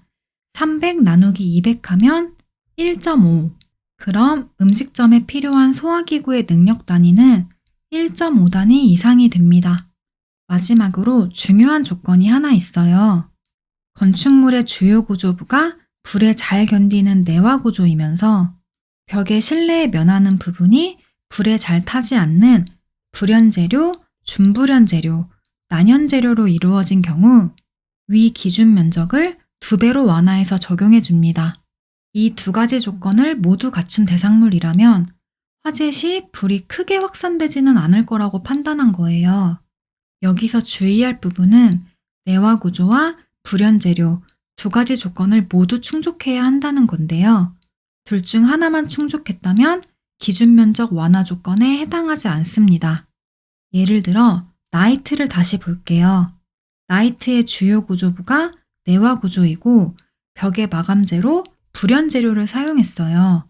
300 나누기 200 하면 1.5. 그럼 음식점에 필요한 소화기구의 능력 단위는 1.5단위 이상이 됩니다. 마지막으로 중요한 조건이 하나 있어요. 건축물의 주요 구조부가 불에 잘 견디는 내화 구조이면서 벽의 실내에 면하는 부분이 불에 잘 타지 않는 불연재료, 준불연재료, 난연재료로 이루어진 경우 위 기준 면적을 2배로 완화해서 적용해 줍니다. 이 두 가지 조건을 모두 갖춘 대상물이라면 화재 시 불이 크게 확산되지는 않을 거라고 판단한 거예요. 여기서 주의할 부분은 내화 구조와 불연재료 두 가지 조건을 모두 충족해야 한다는 건데요. 둘 중 하나만 충족했다면 기준 면적 완화 조건에 해당하지 않습니다. 예를 들어 나이트를 다시 볼게요. 나이트의 주요 구조부가 내화 구조이고 벽의 마감재로 불연재료를 사용했어요.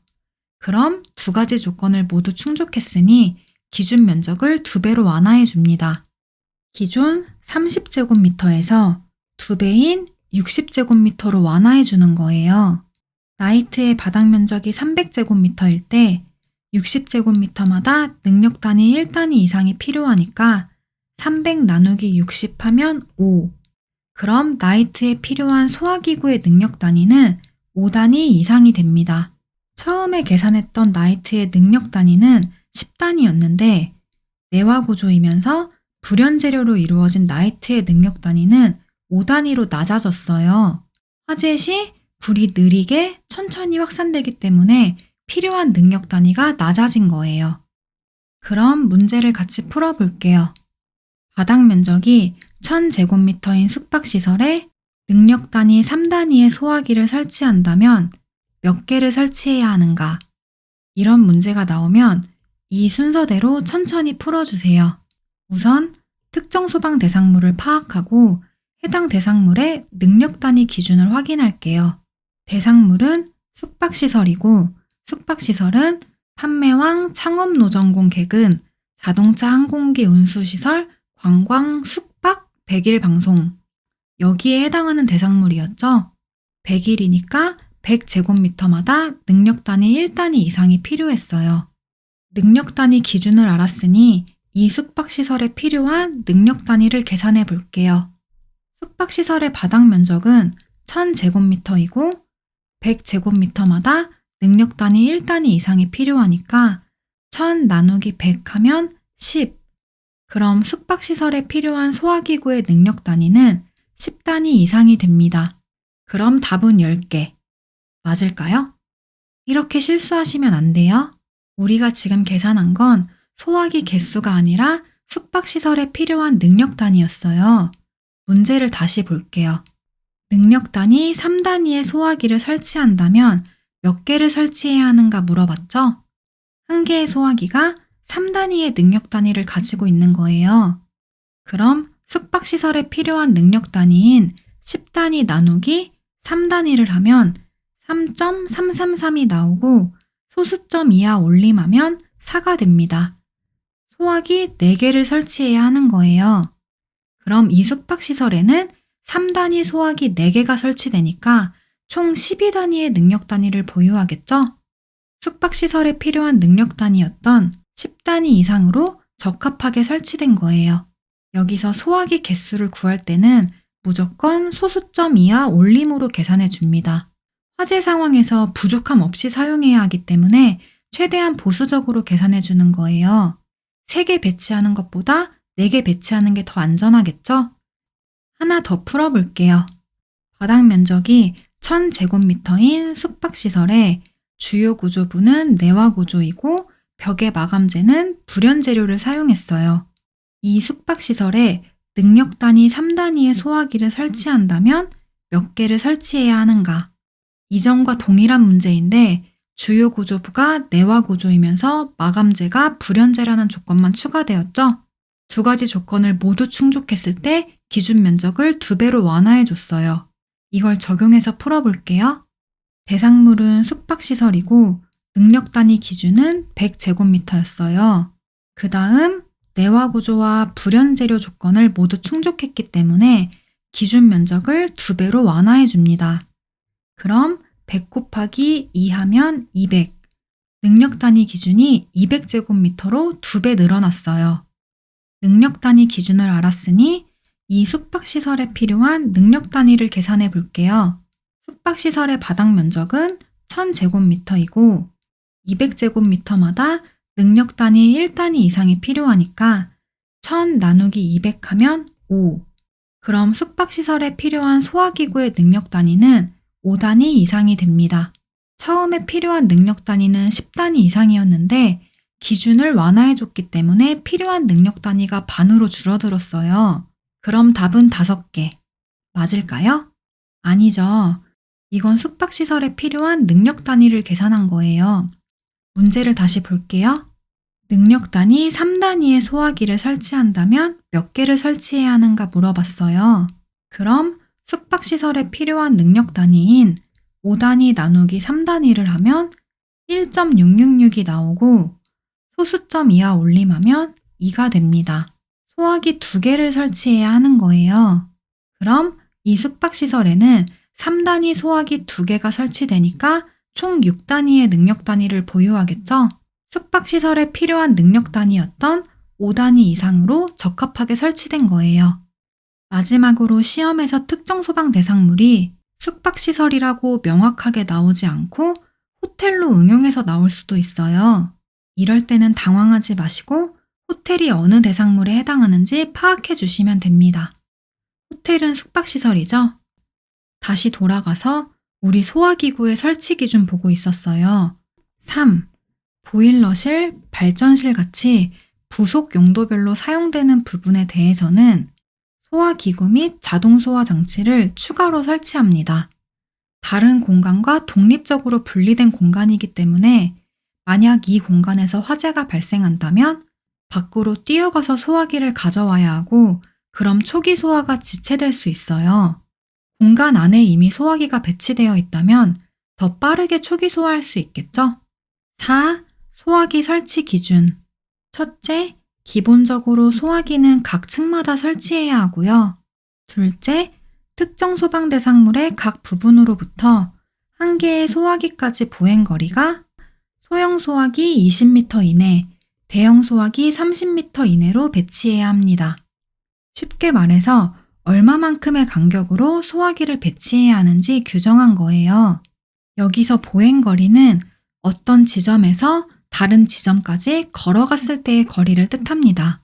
그럼 두 가지 조건을 모두 충족했으니 기준 면적을 2배로 완화해 줍니다. 기존 30제곱미터에서 2배인 60제곱미터로 완화해 주는 거예요. 나이트의 바닥 면적이 300제곱미터일 때 60제곱미터마다 능력 단위 1단위 이상이 필요하니까 300 나누기 60 하면 5. 그럼 나이트에 필요한 소화기구의 능력 단위는 5단위 이상이 됩니다. 처음에 계산했던 나이트의 능력 단위는 10단위였는데 내화 구조이면서 불연재료로 이루어진 나이트의 능력 단위는 5단위로 낮아졌어요. 화재 시 불이 느리게 천천히 확산되기 때문에 필요한 능력 단위가 낮아진 거예요. 그럼 문제를 같이 풀어볼게요. 바닥 면적이 1000제곱미터인 숙박시설에 능력 단위 3단위의 소화기를 설치한다면 몇 개를 설치해야 하는가? 이런 문제가 나오면 이 순서대로 천천히 풀어주세요. 우선 특정 소방 대상물을 파악하고 해당 대상물의 능력 단위 기준을 확인할게요. 대상물은 숙박시설이고 숙박시설은 판매왕 창업노전공 개근, 자동차 항공기 운수시설, 관광, 숙박, 100일 방송. 여기에 해당하는 대상물이었죠. 100일이니까 100제곱미터마다 능력 단위 1단위 이상이 필요했어요. 능력 단위 기준을 알았으니 이 숙박시설에 필요한 능력 단위를 계산해 볼게요. 숙박시설의 바닥 면적은 1000제곱미터이고 100제곱미터마다 능력 단위 1단위 이상이 필요하니까 1000 나누기 100 하면 10. 그럼 숙박시설에 필요한 소화기구의 능력 단위는 10단위 이상이 됩니다. 그럼 답은 10개. 맞을까요? 이렇게 실수하시면 안 돼요. 우리가 지금 계산한 건 소화기 개수가 아니라 숙박시설에 필요한 능력 단위였어요. 문제를 다시 볼게요. 능력 단위 3단위의 소화기를 설치한다면 몇 개를 설치해야 하는가 물어봤죠? 한 개의 소화기가 3단위의 능력 단위를 가지고 있는 거예요. 그럼 숙박시설에 필요한 능력 단위인 10단위 나누기 3단위를 하면 3.333이 나오고 소수점 이하 올림하면 4가 됩니다. 소화기 4개를 설치해야 하는 거예요. 그럼 이 숙박시설에는 3단위 소화기 4개가 설치되니까 총 12단위의 능력 단위를 보유하겠죠? 숙박시설에 필요한 능력 단위였던 10단위 이상으로 적합하게 설치된 거예요. 여기서 소화기 개수를 구할 때는 무조건 소수점 이하 올림으로 계산해 줍니다. 화재 상황에서 부족함 없이 사용해야 하기 때문에 최대한 보수적으로 계산해 주는 거예요. 3개 배치하는 것보다 4개 배치하는 게 더 안전하겠죠? 하나 더 풀어볼게요. 바닥 면적이 1000제곱미터인 숙박시설에 주요 구조부는 내화 구조이고 벽의 마감재는 불연재료를 사용했어요. 이 숙박시설에 능력 단위 3단위의 소화기를 설치한다면 몇 개를 설치해야 하는가? 이전과 동일한 문제인데 주요 구조부가 내화 구조이면서 마감재가 불연재라는 조건만 추가되었죠. 두 가지 조건을 모두 충족했을 때 기준 면적을 2배로 완화해줬어요. 이걸 적용해서 풀어볼게요. 대상물은 숙박시설이고 능력 단위 기준은 100제곱미터였어요. 그 다음 내화 구조와 불연재료 조건을 모두 충족했기 때문에 기준 면적을 2배로 완화해줍니다. 그럼 100 곱하기 2 하면 200. 능력 단위 기준이 200제곱미터로 2배 늘어났어요. 능력 단위 기준을 알았으니 이 숙박시설에 필요한 능력 단위를 계산해 볼게요. 숙박시설의 바닥 면적은 1000제곱미터이고 200제곱미터마다 능력 단위 1단위 이상이 필요하니까 1000 나누기 200 하면 5. 그럼 숙박시설에 필요한 소화기구의 능력 단위는 5단위 이상이 됩니다. 처음에 필요한 능력 단위는 10단위 이상이었는데 기준을 완화해줬기 때문에 필요한 능력 단위가 반으로 줄어들었어요. 그럼 답은 5개. 맞을까요? 아니죠. 이건 숙박시설에 필요한 능력 단위를 계산한 거예요. 문제를 다시 볼게요. 능력 단위 3단위의 소화기를 설치한다면 몇 개를 설치해야 하는가 물어봤어요. 그럼 숙박시설에 필요한 능력 단위인 5단위 나누기 3단위를 하면 1.666이 나오고 소수점 이하 올림하면 2가 됩니다. 소화기 2개를 설치해야 하는 거예요. 그럼 이 숙박시설에는 3단위 소화기 2개가 설치되니까 총 6단위의 능력 단위를 보유하겠죠? 숙박시설에 필요한 능력 단위였던 5단위 이상으로 적합하게 설치된 거예요. 마지막으로 시험에서 특정 소방 대상물이 숙박시설이라고 명확하게 나오지 않고 호텔로 응용해서 나올 수도 있어요. 이럴 때는 당황하지 마시고 호텔이 어느 대상물에 해당하는지 파악해 주시면 됩니다. 호텔은 숙박시설이죠? 다시 돌아가서 우리 소화기구의 설치 기준 보고 있었어요. 3. 보일러실, 발전실 같이 부속 용도별로 사용되는 부분에 대해서는 소화기구 및 자동 소화 장치를 추가로 설치합니다. 다른 공간과 독립적으로 분리된 공간이기 때문에 만약 이 공간에서 화재가 발생한다면 밖으로 뛰어가서 소화기를 가져와야 하고 그럼 초기 소화가 지체될 수 있어요. 공간 안에 이미 소화기가 배치되어 있다면 더 빠르게 초기 소화할 수 있겠죠? 4. 소화기 설치 기준. 첫째, 기본적으로 소화기는 각 층마다 설치해야 하고요. 둘째, 특정 소방 대상물의 각 부분으로부터 한 개의 소화기까지 보행거리가 소형 소화기 20m 이내, 대형 소화기 30m 이내로 배치해야 합니다. 쉽게 말해서 얼마만큼의 간격으로 소화기를 배치해야 하는지 규정한 거예요. 여기서 보행거리는 어떤 지점에서 다른 지점까지 걸어갔을 때의 거리를 뜻합니다.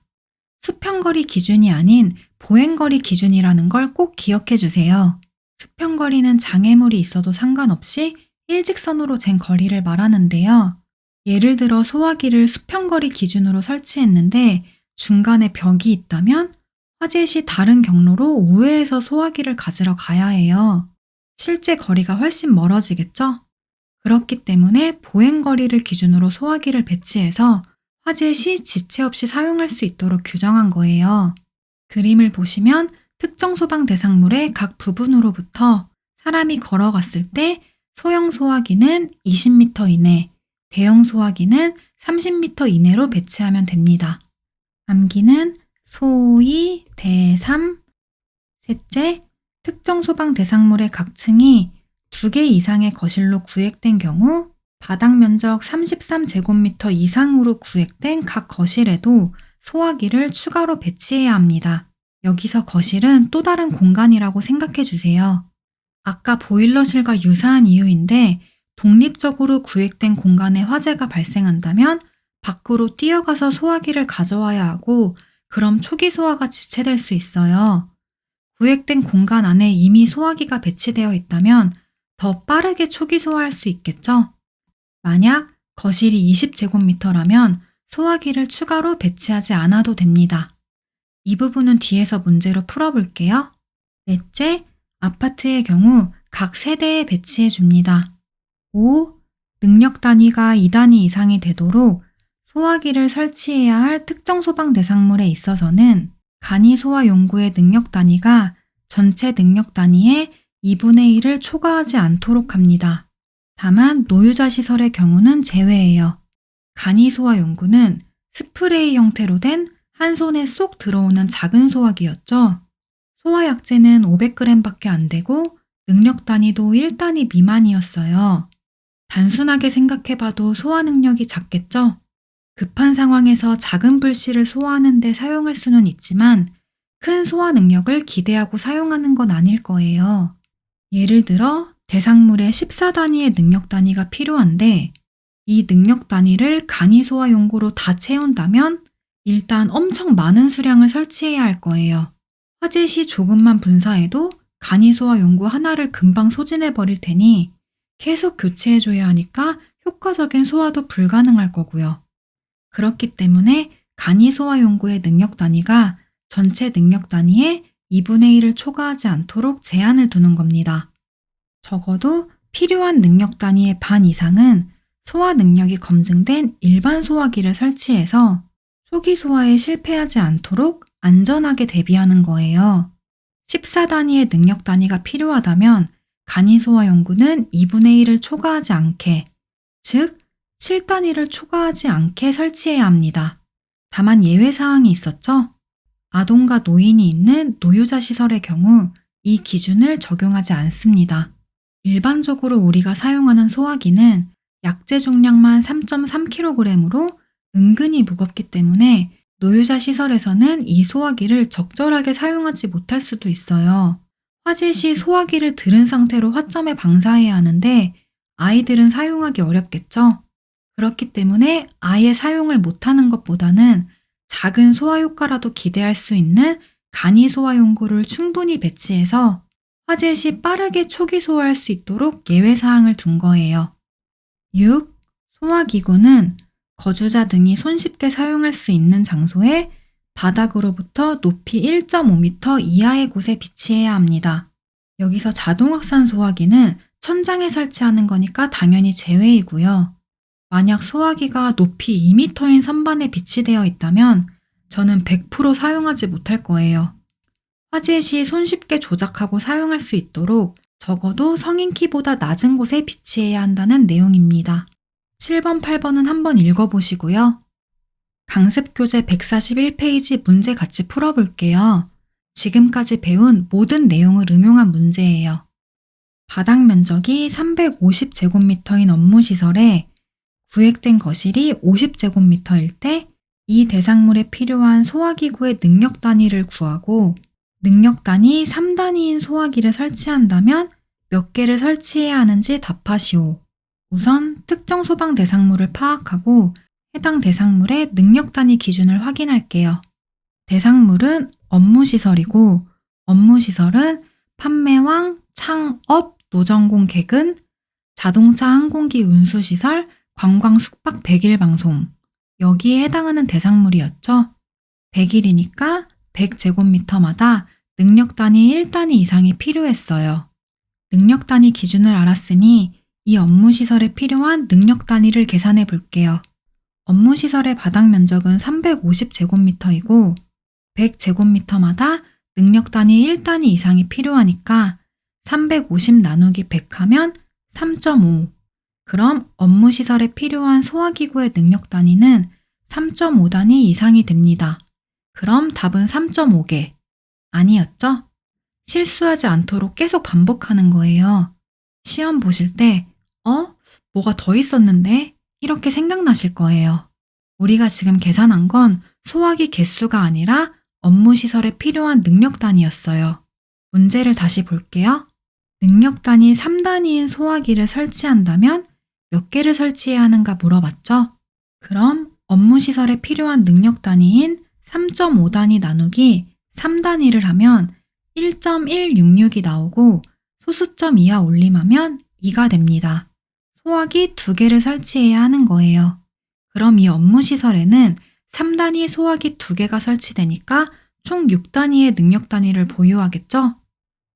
수평거리 기준이 아닌 보행거리 기준이라는 걸 꼭 기억해 주세요. 수평거리는 장애물이 있어도 상관없이 일직선으로 잰 거리를 말하는데요. 예를 들어 소화기를 수평거리 기준으로 설치했는데 중간에 벽이 있다면 화재 시 다른 경로로 우회해서 소화기를 가지러 가야 해요. 실제 거리가 훨씬 멀어지겠죠? 그렇기 때문에 보행거리를 기준으로 소화기를 배치해서 화재 시 지체 없이 사용할 수 있도록 규정한 거예요. 그림을 보시면 특정 소방 대상물의 각 부분으로부터 사람이 걸어갔을 때 소형 소화기는 20m 이내, 대형 소화기는 30m 이내로 배치하면 됩니다. 암기는 소2, 대3. 셋째, 특정 소방 대상물의 각 층이 2개 이상의 거실로 구획된 경우 바닥 면적 33제곱미터 이상으로 구획된 각 거실에도 소화기를 추가로 배치해야 합니다. 여기서 거실은 또 다른 공간이라고 생각해 주세요. 아까 보일러실과 유사한 이유인데 독립적으로 구획된 공간에 화재가 발생한다면 밖으로 뛰어가서 소화기를 가져와야 하고 그럼 초기 소화가 지체될 수 있어요. 구획된 공간 안에 이미 소화기가 배치되어 있다면 더 빠르게 초기 소화할 수 있겠죠? 만약 거실이 20제곱미터라면 소화기를 추가로 배치하지 않아도 됩니다. 이 부분은 뒤에서 문제로 풀어볼게요. 넷째, 아파트의 경우 각 세대에 배치해 줍니다. 5. 능력 단위가 2단위 이상이 되도록 소화기를 설치해야 할 특정 소방 대상물에 있어서는 간이 소화 용구의 능력 단위가 전체 능력 단위의 2분의 1을 초과하지 않도록 합니다. 다만 노유자 시설의 경우는 제외예요. 간이 소화 용구는 스프레이 형태로 된 한 손에 쏙 들어오는 작은 소화기였죠. 소화 약재는 500g밖에 안 되고 능력 단위도 1단위 미만이었어요. 단순하게 생각해봐도 소화 능력이 작겠죠? 급한 상황에서 작은 불씨를 소화하는 데 사용할 수는 있지만 큰 소화 능력을 기대하고 사용하는 건 아닐 거예요. 예를 들어 대상물의 14단위의 능력 단위가 필요한데 이 능력 단위를 간이 소화 용구로 다 채운다면 일단 엄청 많은 수량을 설치해야 할 거예요. 화재 시 조금만 분사해도 간이 소화 용구 하나를 금방 소진해 버릴 테니 계속 교체해줘야 하니까 효과적인 소화도 불가능할 거고요. 그렇기 때문에 간이 소화 용구의 능력 단위가 전체 능력 단위의 2분의 1을 초과하지 않도록 제한을 두는 겁니다. 적어도 필요한 능력 단위의 반 이상은 소화 능력이 검증된 일반 소화기를 설치해서 초기 소화에 실패하지 않도록 안전하게 대비하는 거예요. 14단위의 능력 단위가 필요하다면 간이 소화 용구는 2분의 1을 초과하지 않게, 즉 7단위를 초과하지 않게 설치해야 합니다. 다만 예외사항이 있었죠. 아동과 노인이 있는 노유자 시설의 경우 이 기준을 적용하지 않습니다. 일반적으로 우리가 사용하는 소화기는 약재 중량만 3.3kg으로 은근히 무겁기 때문에 노유자 시설에서는 이 소화기를 적절하게 사용하지 못할 수도 있어요. 화재 시 소화기를 들은 상태로 화점에 방사해야 하는데 아이들은 사용하기 어렵겠죠? 그렇기 때문에 아예 사용을 못하는 것보다는 작은 소화 효과라도 기대할 수 있는 간이 소화 용구를 충분히 배치해서 화재 시 빠르게 초기 소화할 수 있도록 예외사항을 둔 거예요. 6. 소화기구는 거주자 등이 손쉽게 사용할 수 있는 장소에 바닥으로부터 높이 1.5m 이하의 곳에 비치해야 합니다. 여기서 자동 확산 소화기는 천장에 설치하는 거니까 당연히 제외이고요. 만약 소화기가 높이 2m인 선반에 비치되어 있다면 저는 100% 사용하지 못할 거예요. 화재 시 손쉽게 조작하고 사용할 수 있도록 적어도 성인 키보다 낮은 곳에 비치해야 한다는 내용입니다. 7번, 8번은 한번 읽어보시고요. 강습교재 141페이지 문제 같이 풀어볼게요. 지금까지 배운 모든 내용을 응용한 문제예요. 바닥 면적이 350제곱미터인 업무시설에 구획된 거실이 50제곱미터일 때 이 대상물에 필요한 소화기구의 능력 단위를 구하고 능력 단위 3단위인 소화기를 설치한다면 몇 개를 설치해야 하는지 답하시오. 우선 특정 소방 대상물을 파악하고 해당 대상물의 능력 단위 기준을 확인할게요. 대상물은 업무시설이고 업무시설은 판매왕, 창업, 노전공 개근, 자동차 항공기 운수시설, 관광 숙박 100일 방송 여기에 해당하는 대상물이었죠. 100일이니까 100제곱미터마다 능력 단위 1단위 이상이 필요했어요. 능력 단위 기준을 알았으니 이 업무시설에 필요한 능력 단위를 계산해 볼게요. 업무시설의 바닥 면적은 350제곱미터이고 100제곱미터마다 능력 단위 1단위 이상이 필요하니까 350 나누기 100 하면 3.5. 그럼 업무시설에 필요한 소화기구의 능력 단위는 3.5단위 이상이 됩니다. 그럼 답은 3.5개. 아니었죠? 실수하지 않도록 계속 반복하는 거예요. 시험 보실 때 뭐가 더 있었는데? 이렇게 생각나실 거예요. 우리가 지금 계산한 건 소화기 개수가 아니라 업무 시설에 필요한 능력 단위였어요. 문제를 다시 볼게요. 능력 단위 3단위인 소화기를 설치한다면 몇 개를 설치해야 하는가 물어봤죠? 그럼 업무 시설에 필요한 능력 단위인 3.5단위 나누기 3단위를 하면 1.166이 나오고 소수점 이하 올림하면 2가 됩니다. 소화기 2개를 설치해야 하는 거예요. 그럼 이 업무 시설에는 3단위 소화기 2개가 설치되니까 총 6단위의 능력 단위를 보유하겠죠?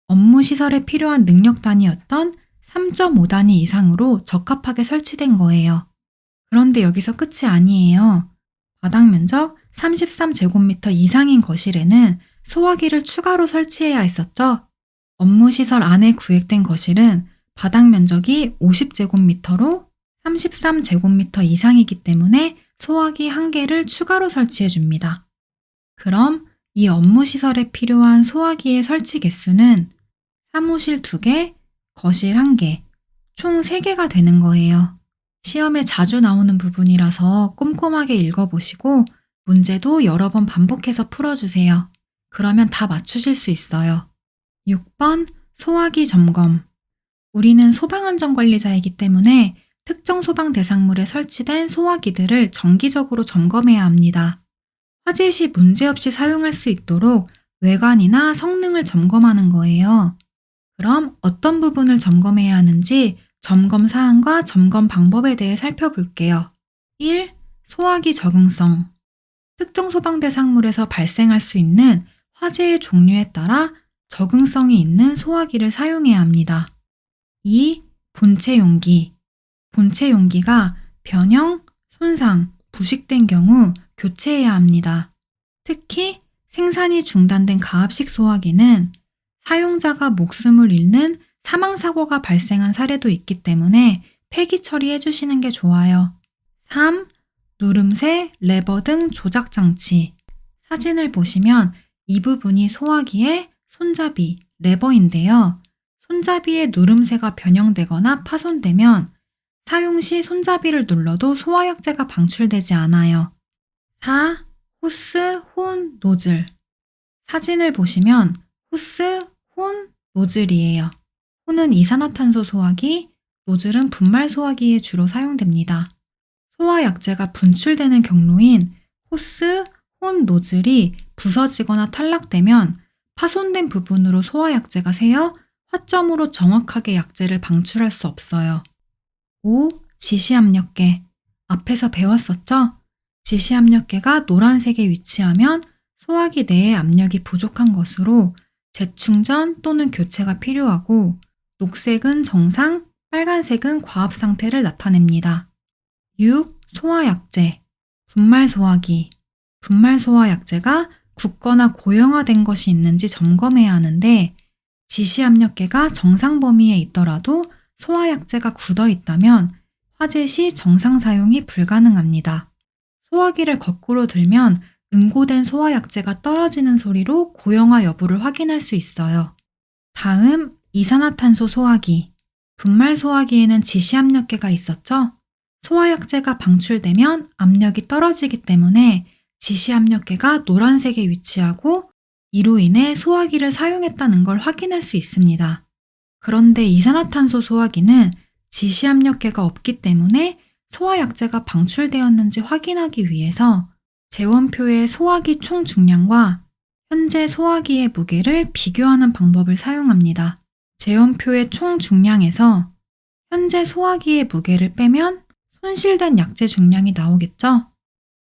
업무 시설에 필요한 능력 단위였던 3.5단위 이상으로 적합하게 설치된 거예요. 그런데 여기서 끝이 아니에요. 바닥 면적 33제곱미터 이상인 거실에는 소화기를 추가로 설치해야 했었죠? 업무 시설 안에 구획된 거실은 바닥 면적이 50제곱미터로 33제곱미터 이상이기 때문에 소화기 1개를 추가로 설치해 줍니다. 그럼 이 업무 시설에 필요한 소화기의 설치 개수는 사무실 2개, 거실 1개, 총 3개가 되는 거예요. 시험에 자주 나오는 부분이라서 꼼꼼하게 읽어보시고 문제도 여러 번 반복해서 풀어주세요. 그러면 다 맞추실 수 있어요. 6번 소화기 점검. 우리는 소방안전관리자이기 때문에 특정 소방 대상물에 설치된 소화기들을 정기적으로 점검해야 합니다. 화재 시 문제없이 사용할 수 있도록 외관이나 성능을 점검하는 거예요. 그럼 어떤 부분을 점검해야 하는지 점검 사항과 점검 방법에 대해 살펴볼게요. 1. 소화기 적응성. 특정 소방 대상물에서 발생할 수 있는 화재의 종류에 따라 적응성이 있는 소화기를 사용해야 합니다. 2. 본체 용기. 본체 용기가 변형, 손상, 부식된 경우 교체해야 합니다. 특히 생산이 중단된 가압식 소화기는 사용자가 목숨을 잃는 사망사고가 발생한 사례도 있기 때문에 폐기 처리해 주시는 게 좋아요. 3. 누름새, 레버 등 조작 장치. 사진을 보시면 이 부분이 소화기의 손잡이, 레버인데요. 손잡이의 누름새가 변형되거나 파손되면 사용 시 손잡이를 눌러도 소화약제가 방출되지 않아요. 4. 호스, 혼, 노즐. 사진을 보시면 호스, 혼, 노즐이에요. 혼은 이산화탄소 소화기, 노즐은 분말 소화기에 주로 사용됩니다. 소화약제가 분출되는 경로인 호스, 혼, 노즐이 부서지거나 탈락되면 파손된 부분으로 소화약제가 새어 화점으로 정확하게 약제를 방출할 수 없어요. 5. 지시압력계. 앞에서 배웠었죠? 지시압력계가 노란색에 위치하면 소화기 내의 압력이 부족한 것으로 재충전 또는 교체가 필요하고 녹색은 정상, 빨간색은 과압 상태를 나타냅니다. 6. 소화약제. 분말 소화기. 분말 소화약제가 굳거나 고형화된 것이 있는지 점검해야 하는데 지시압력계가 정상 범위에 있더라도 소화약제가 굳어 있다면 화재 시 정상 사용이 불가능합니다. 소화기를 거꾸로 들면 응고된 소화약제가 떨어지는 소리로 고형화 여부를 확인할 수 있어요. 다음 이산화탄소 소화기. 분말 소화기에는 지시압력계가 있었죠? 소화약제가 방출되면 압력이 떨어지기 때문에 지시압력계가 노란색에 위치하고 이로 인해 소화기를 사용했다는 걸 확인할 수 있습니다. 그런데 이산화탄소 소화기는 지시압력계가 없기 때문에 소화약제가 방출되었는지 확인하기 위해서 재원표의 소화기 총 중량과 현재 소화기의 무게를 비교하는 방법을 사용합니다. 재원표의 총 중량에서 현재 소화기의 무게를 빼면 손실된 약재 중량이 나오겠죠?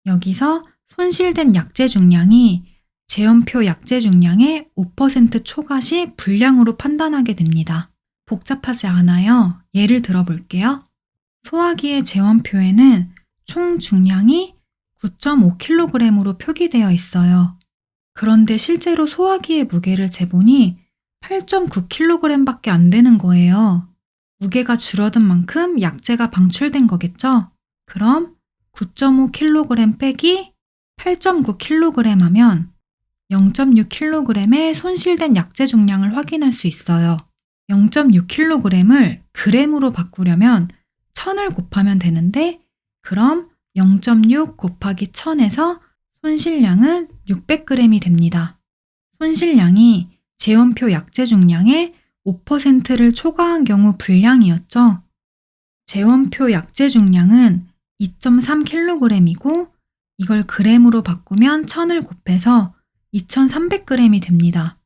여기서 손실된 약재 중량이 재원표 약재 중량의 5% 초과시 불량으로 판단하게 됩니다. 복잡하지 않아요. 예를 들어볼게요. 소화기의 재원표에는 총 중량이 9.5kg으로 표기되어 있어요. 그런데 실제로 소화기의 무게를 재보니 8.9kg밖에 안 되는 거예요. 무게가 줄어든 만큼 약재가 방출된 거겠죠? 그럼 9.5kg 빼기 8.9kg 하면 0.6kg의 손실된 약재 중량을 확인할 수 있어요. 0.6kg을 g으로 바꾸려면 1000을 곱하면 되는데 그럼 0.6 곱하기 1000에서 손실량은 600g이 됩니다. 손실량이 재원표 약재 중량의 5%를 초과한 경우 불량이었죠. 재원표 약재 중량은 2.3kg이고 이걸 g으로 바꾸면 1000을 곱해서 2300g이 됩니다.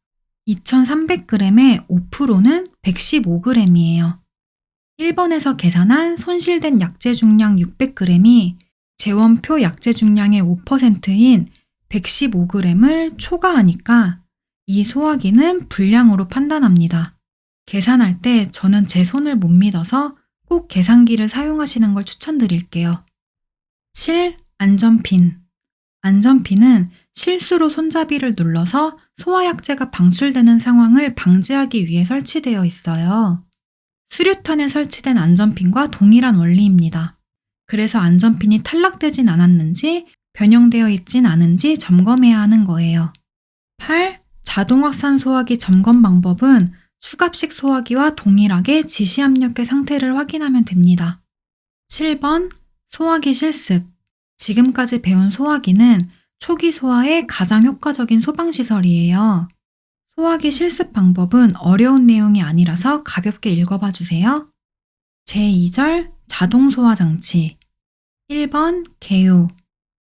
2300g의 5%는 115g이에요. 1번에서 계산한 손실된 약재 중량 600g이 재원표 약재 중량의 5%인 115g을 초과하니까 이 소화기는 불량으로 판단합니다. 계산할 때 저는 제 손을 못 믿어서 꼭 계산기를 사용하시는 걸 추천드릴게요. 7. 안전핀. 안전핀은 실수로 손잡이를 눌러서 소화약재가 방출되는 상황을 방지하기 위해 설치되어 있어요. 수류탄에 설치된 안전핀과 동일한 원리입니다. 그래서 안전핀이 탈락되진 않았는지 변형되어 있진 않은지 점검해야 하는 거예요. 8. 자동 확산 소화기 점검 방법은 수갑식 소화기와 동일하게 지시압력계 상태를 확인하면 됩니다. 7번 소화기 실습. 지금까지 배운 소화기는 초기 소화에 가장 효과적인 소방시설이에요. 소화기 실습 방법은 어려운 내용이 아니라서 가볍게 읽어봐 주세요. 제2절 자동 소화 장치. 1번 개요.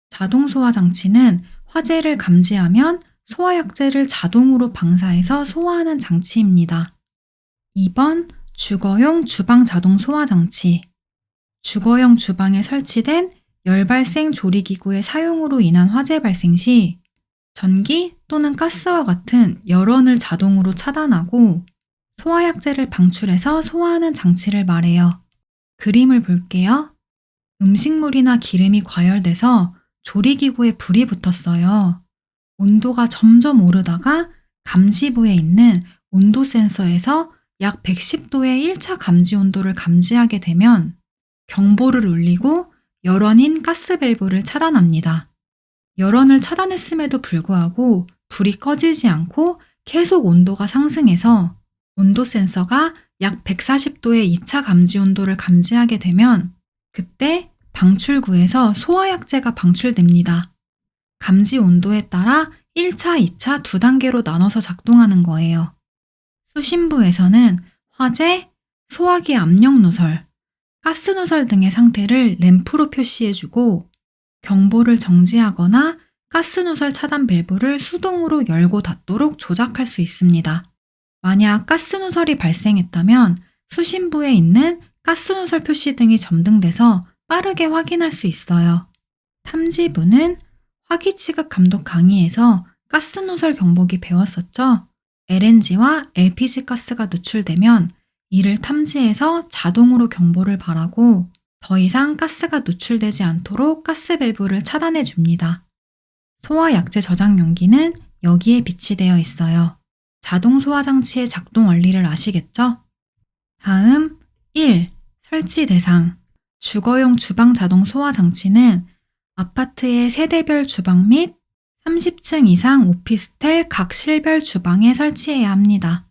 자동 소화 장치는 화재를 감지하면 소화약재를 자동으로 방사해서 소화하는 장치입니다. 2번 주거용 주방 자동 소화 장치. 주거용 주방에 설치된 열발생 조리기구의 사용으로 인한 화재 발생 시 전기 또는 가스와 같은 열원을 자동으로 차단하고 소화약재를 방출해서 소화하는 장치를 말해요. 그림을 볼게요. 음식물이나 기름이 과열돼서 조리기구에 불이 붙었어요. 온도가 점점 오르다가 감지부에 있는 온도 센서에서 약 110도의 1차 감지 온도를 감지하게 되면 경보를 울리고 열원인 가스 밸브를 차단합니다. 열원을 차단했음에도 불구하고 불이 꺼지지 않고 계속 온도가 상승해서 온도 센서가 약 140도의 2차 감지 온도를 감지하게 되면 그때 방출구에서 소화약재가 방출됩니다. 감지 온도에 따라 1차, 2차 두 단계로 나눠서 작동하는 거예요. 수신부에서는 화재, 소화기 압력 누설, 가스 누설 등의 상태를 램프로 표시해주고 경보를 정지하거나 가스 누설 차단 밸브를 수동으로 열고 닫도록 조작할 수 있습니다. 만약 가스 누설이 발생했다면 수신부에 있는 가스 누설 표시 등이 점등돼서 빠르게 확인할 수 있어요. 탐지부는 화기 취급 감독 강의에서 가스 누설 경보기 배웠었죠? LNG와 LPG 가스가 노출되면 이를 탐지해서 자동으로 경보를 발하고 더 이상 가스가 노출되지 않도록 가스 밸브를 차단해 줍니다. 소화약재 저장 용기는 여기에 비치되어 있어요. 자동 소화 장치의 작동 원리를 아시겠죠? 다음 1. 설치 대상. 주거용 주방 자동 소화 장치는 아파트의 세대별 주방 및 30층 이상 오피스텔 각 실별 주방에 설치해야 합니다.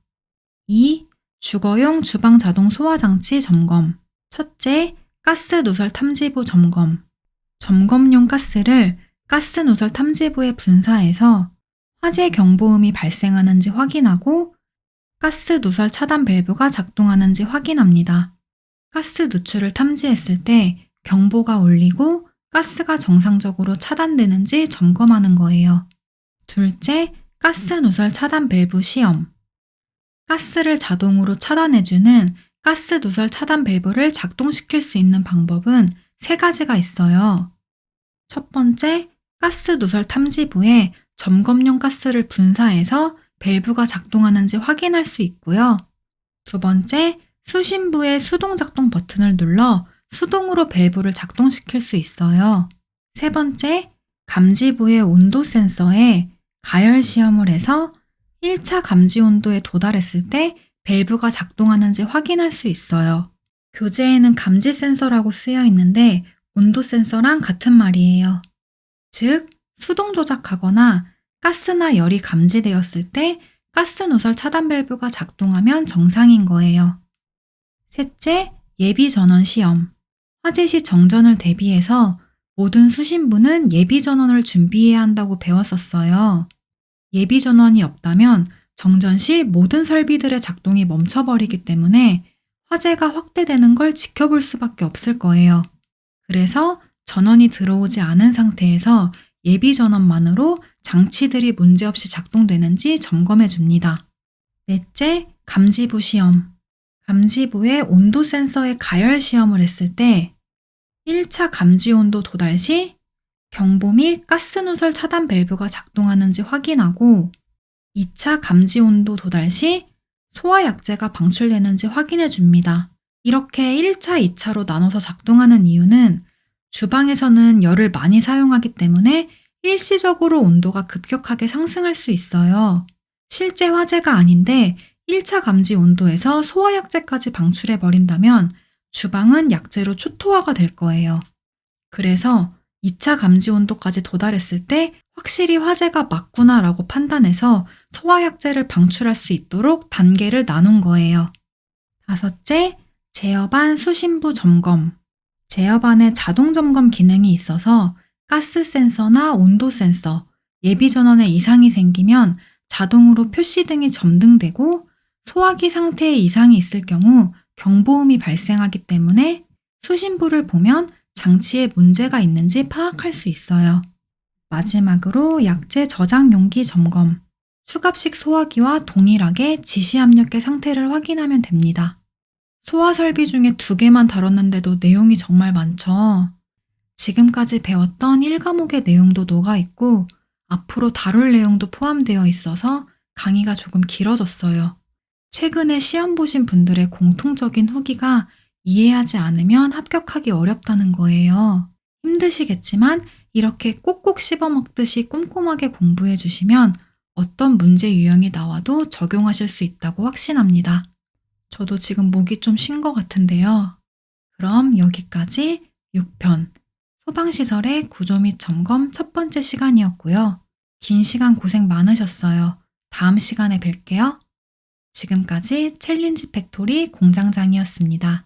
2. 주거용 주방 자동 소화 장치 점검. 첫째, 가스 누설 탐지부 점검. 점검용 가스를 가스 누설 탐지부에 분사해서 화재 경보음이 발생하는지 확인하고 가스 누설 차단 밸브가 작동하는지 확인합니다. 가스 누출을 탐지했을 때 경보가 울리고 가스가 정상적으로 차단되는지 점검하는 거예요. 둘째, 가스 누설 차단 밸브 시험. 가스를 자동으로 차단해주는 가스 누설 차단 밸브를 작동시킬 수 있는 방법은 3가지가 있어요. 첫 번째, 가스 누설 탐지부에 점검용 가스를 분사해서 밸브가 작동하는지 확인할 수 있고요. 두 번째, 수신부의 수동 작동 버튼을 눌러 수동으로 밸브를 작동시킬 수 있어요. 세 번째, 감지부의 온도 센서에 가열 시험을 해서 1차 감지 온도에 도달했을 때 밸브가 작동하는지 확인할 수 있어요. 교재에는 감지 센서라고 쓰여 있는데 온도 센서랑 같은 말이에요. 즉, 수동 조작하거나 가스나 열이 감지되었을 때 가스 누설 차단 밸브가 작동하면 정상인 거예요. 셋째, 예비 전원 시험. 화재 시 정전을 대비해서 모든 수신부는 예비 전원을 준비해야 한다고 배웠었어요. 예비 전원이 없다면 정전 시 모든 설비들의 작동이 멈춰버리기 때문에 화재가 확대되는 걸 지켜볼 수밖에 없을 거예요. 그래서 전원이 들어오지 않은 상태에서 예비 전원만으로 장치들이 문제없이 작동되는지 점검해 줍니다. 넷째, 감지부 시험. 감지부의 온도 센서에 가열 시험을 했을 때 1차 감지 온도 도달 시 경보 및 가스 누설 차단 밸브가 작동하는지 확인하고 2차 감지 온도 도달 시 소화약제가 방출되는지 확인해 줍니다. 이렇게 1차, 2차로 나눠서 작동하는 이유는 주방에서는 열을 많이 사용하기 때문에 일시적으로 온도가 급격하게 상승할 수 있어요. 실제 화재가 아닌데 1차 감지 온도에서 소화약제까지 방출해 버린다면 주방은 약재로 초토화가 될 거예요. 그래서 2차 감지 온도까지 도달했을 때 확실히 화재가 맞구나라고 판단해서 소화약제를 방출할 수 있도록 단계를 나눈 거예요. 다섯째, 제어반 수신부 점검. 제어반에 자동 점검 기능이 있어서 가스 센서나 온도 센서, 예비 전원에 이상이 생기면 자동으로 표시등이 점등되고 소화기 상태에 이상이 있을 경우 경보음이 발생하기 때문에 수신부를 보면 장치에 문제가 있는지 파악할 수 있어요. 마지막으로 약재 저장 용기 점검. 수갑식 소화기와 동일하게 지시 압력계 상태를 확인하면 됩니다. 소화 설비 중에 2개만 다뤘는데도 내용이 정말 많죠. 지금까지 배웠던 1과목의 내용도 녹아있고 앞으로 다룰 내용도 포함되어 있어서 강의가 조금 길어졌어요. 최근에 시험 보신 분들의 공통적인 후기가 이해하지 않으면 합격하기 어렵다는 거예요. 힘드시겠지만 이렇게 꼭꼭 씹어먹듯이 꼼꼼하게 공부해 주시면 어떤 문제 유형이 나와도 적용하실 수 있다고 확신합니다. 저도 지금 목이 좀 쉰 것 같은데요. 그럼 여기까지 6편 소방시설의 구조 및 점검 첫 번째 시간이었고요. 긴 시간 고생 많으셨어요. 다음 시간에 뵐게요. 지금까지 챌린지 팩토리 공장장이었습니다.